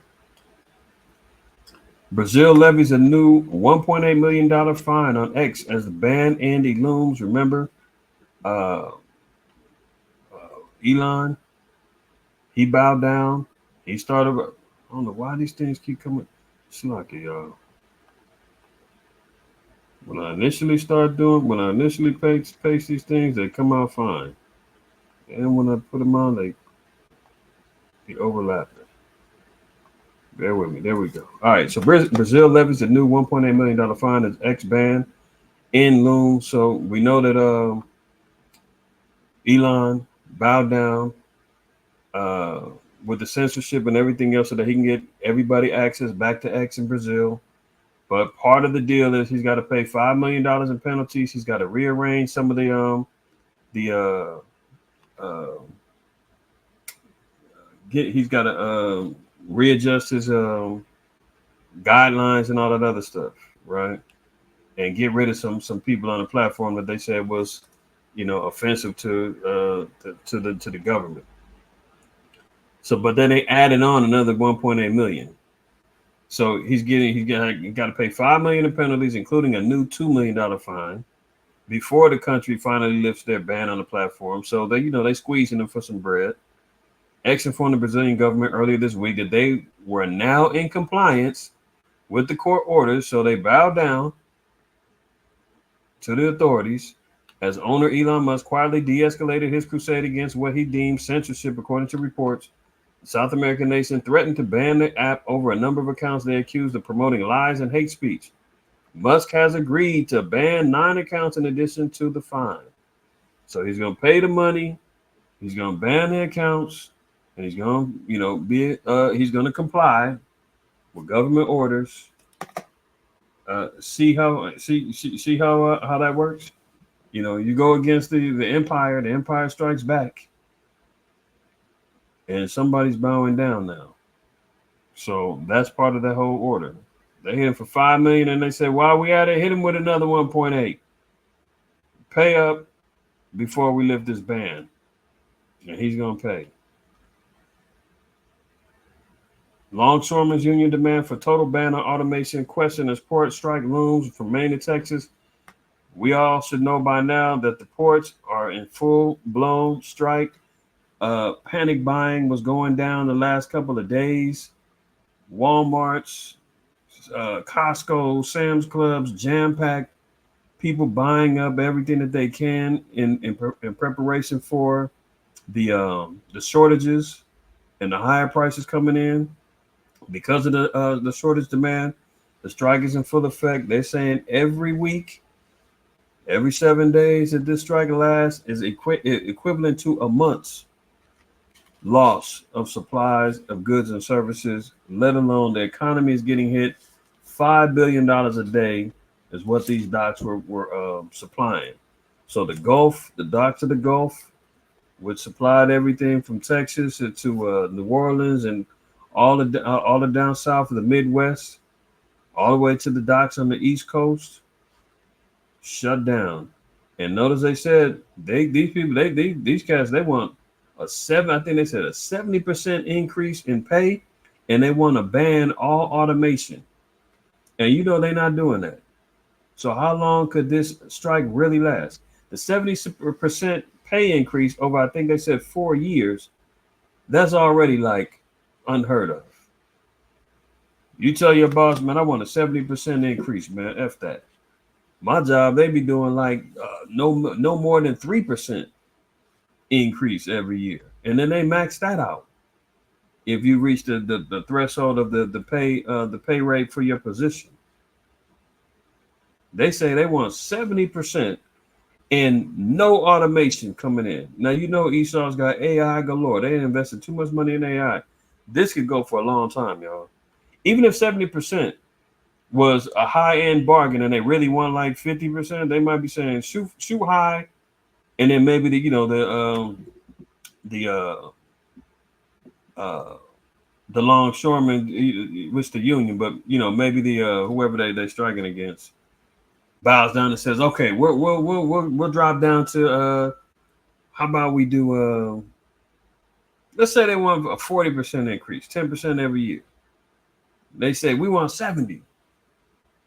Brazil levies a new $1.8 million fine on X as the ban Andy looms. Remember, uh, Elon, he bowed down. He started. I don't know why these things keep coming. It's like y'all. When I initially paste these things, they come out fine. And when I put them on, they overlap. Bear with me. There we go. All right. So Brazil levies a new $1.8 million fine as X ban in loom. So we know that Elon bowed down with the censorship and everything else so that he can get everybody access back to X in Brazil. But part of the deal is he's got to pay $5 million in penalties. He's got to rearrange some of he's got to readjust his guidelines and all that other stuff, right? And get rid of some people on the platform that they said was, you know, offensive to the government. So, but then they added on another 1.8 million. So he's got to pay $5 million in penalties, including a new $2 million fine, before the country finally lifts their ban on the platform. So they squeezing them for some bread. X informed the Brazilian government earlier this week that they were now in compliance with the court orders, so they bowed down to the authorities as owner Elon Musk quietly de-escalated his crusade against what he deemed censorship. According to reports, the South American nation threatened to ban the app over a number of accounts they accused of promoting lies and hate speech. Musk has agreed to ban 9 accounts in addition to the fine. So he's going to pay the money, he's going to ban the accounts, and he's going to, he's going to comply with government orders See how that works. You know, you go against the empire. The empire strikes back, and somebody's bowing down now. So that's part of that whole order. They hit him for 5 million, and they said, "While we at it, hit him with another 1.8. Pay up before we lift this ban," and he's gonna pay. Longshoremen's union demand for total ban on automation question as port strike looms from Maine to Texas. We all should know by now that the ports are in full blown strike. Panic buying was going down the last couple of days. Walmart's, Costco, Sam's Clubs, jam packed. People buying up everything that they can in preparation for the shortages and the higher prices coming in because of the shortage demand. The strike is in full effect. They're saying every week, every 7 days that this strike lasts is equivalent to a month's loss of supplies of goods and services, let alone the economy is getting hit. $5 billion a day is what these docks were supplying. So the docks of the Gulf, which supplied everything from Texas to New Orleans and all the down south of the Midwest, all the way to the docks on the East Coast, shut down. And notice they said these cats they want a seven. I think they said a 70% increase in pay, and they want to ban all automation. And you know they're not doing that. So how long could this strike really last? The 70% pay increase over, I think they said 4 years, that's already like unheard of. You tell your boss, man, I want a 70% increase, man. F that. My job, they be doing like no more than 3% increase every year. And then they max that out. If you reach the threshold of the pay rate for your position. They say they want 70% and no automation coming in. Now, you know, Esau's got AI galore. They invested too much money in AI. This could go for a long time, y'all. Even if 70% was a high-end bargain and they really want like 50%, they might be saying shoot high, and then maybe the longshoremen, which the union, but you know, maybe the whoever they're striking against bows down and says, okay, we'll drop down to how about we do let's say they want a 40% increase, 10% every year. They say we want 70.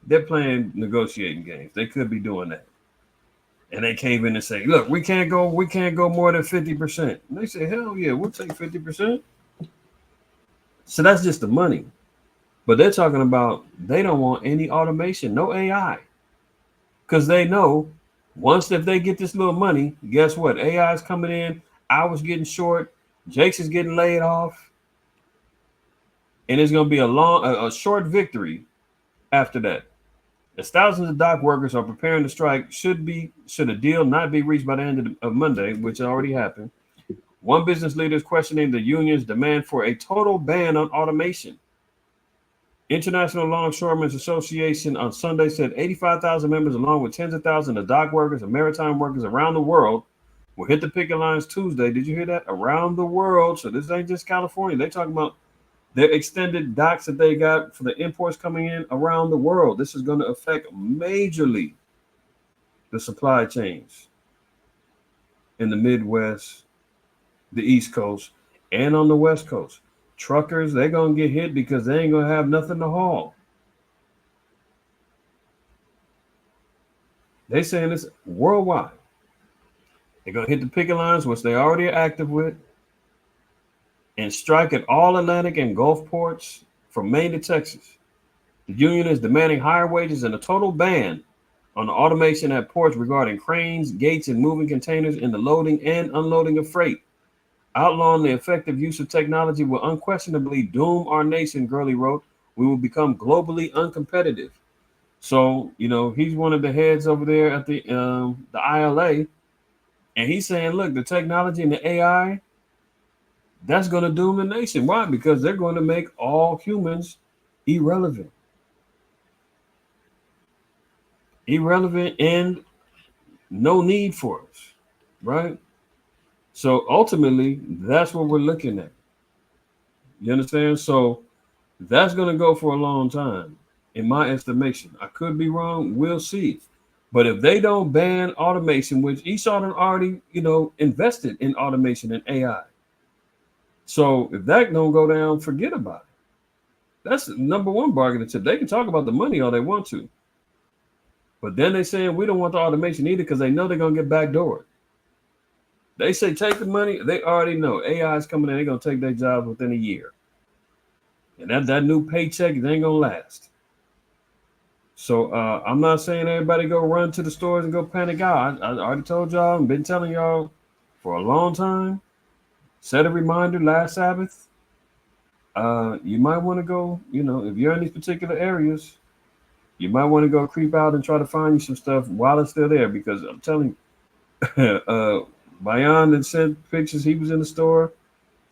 They're playing negotiating games. They could be doing that. And they cave in and say, look, we can't go more than 50%. And they say, hell yeah, we'll take 50%. So that's just the money. But they're talking about they don't want any automation, no AI. Because they know once if they get this little money, guess what? AI is coming in, hours getting short, Jake's is getting laid off, and it's going to be a short victory after that. As thousands of dock workers are preparing to strike, should a deal not be reached by the end of Monday, which already happened, one business leader is questioning the union's demand for a total ban on automation. International Longshoremen's Association on Sunday said 85,000 members, along with tens of thousands of dock workers and maritime workers around the world, will hit the picket lines Tuesday. Did you hear that? Around the world. So this ain't just California. They're talking about their extended docks that they got for the imports coming in around the world. This is going to affect majorly the supply chains in the Midwest, the East Coast, and on the West Coast. Truckers, they're going to get hit because they ain't going to have nothing to haul. They saying this worldwide. They're going to hit the picket lines, which they already are active with, and strike at all Atlantic and Gulf ports from Maine to Texas. The union is demanding higher wages and a total ban on the automation at ports regarding cranes, gates, and moving containers in the loading and unloading of freight. Outlawing the effective use of technology will unquestionably doom our nation, Gurley wrote. We will become globally uncompetitive. So, you know, he's one of the heads over there at the ILA, and he's saying, look, the technology and the AI, that's going to doom the nation. Why? Because they're going to make all humans irrelevant. irrelevant, and no need for us, right? So ultimately, that's what we're looking at. You understand? So that's going to go for a long time, in my estimation. I could be wrong. We'll see. But if they don't ban automation, which Esau already, invested in automation and AI. So if that don't go down, forget about it. That's the number one bargaining tip. They can talk about the money all they want to. But then they saying we don't want the automation either because they know they're going to get backdoored. They say take the money. They already know AI is coming in. They're going to take their jobs within a year. And that new paycheck, it ain't going to last. So I'm not saying everybody go run to the stores and go panic out. I already told y'all and been telling y'all for a long time. Set a reminder last Sabbath. You might want to go, if you're in these particular areas, you might want to go creep out and try to find you some stuff while it's still there. Because I'm telling you, Bayan had sent pictures. He was in the store.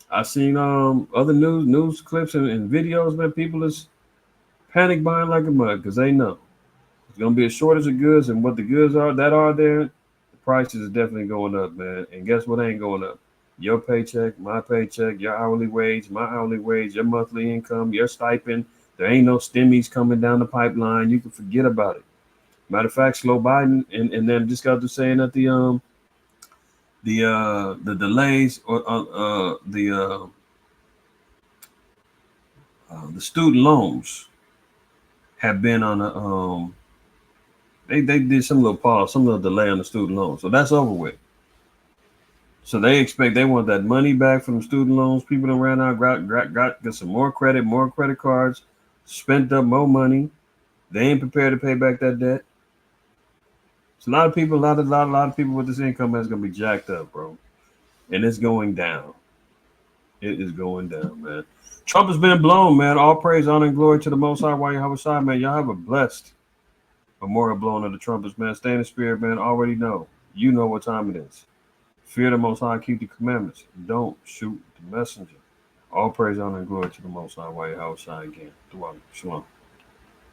I seen other news clips and videos, man. People is panic buying like a mug because they know it's gonna be a shortage of goods, and what the goods are there, the prices is definitely going up, man. And guess what ain't going up? Your paycheck, my paycheck, your hourly wage, my hourly wage, your monthly income, your stipend. There ain't no stimmies coming down the pipeline. You can forget about it. Matter of fact, slow Biden and then just got to saying that the delays or the student loans have been on a they did some little pause, some little delay on the student loans, so that's over with. So they want that money back from the student loans. People that ran out, got some more credit cards, spent up more money. They ain't prepared to pay back that debt. So a lot of people, a lot of people with this income is gonna be jacked up, bro, and it's going down. It is going down, man. Trump has been blown, man. All praise, honor, and glory to the Most High. While you have a side, man. Y'all have a blessed memorial blowing of the trumpets, man. Stay in the spirit, man. Already know. You know what time it is. Fear the Most High. Keep the commandments. Don't shoot the messenger. All praise, honor, and glory to the Most High. While you have a side again. Shalom.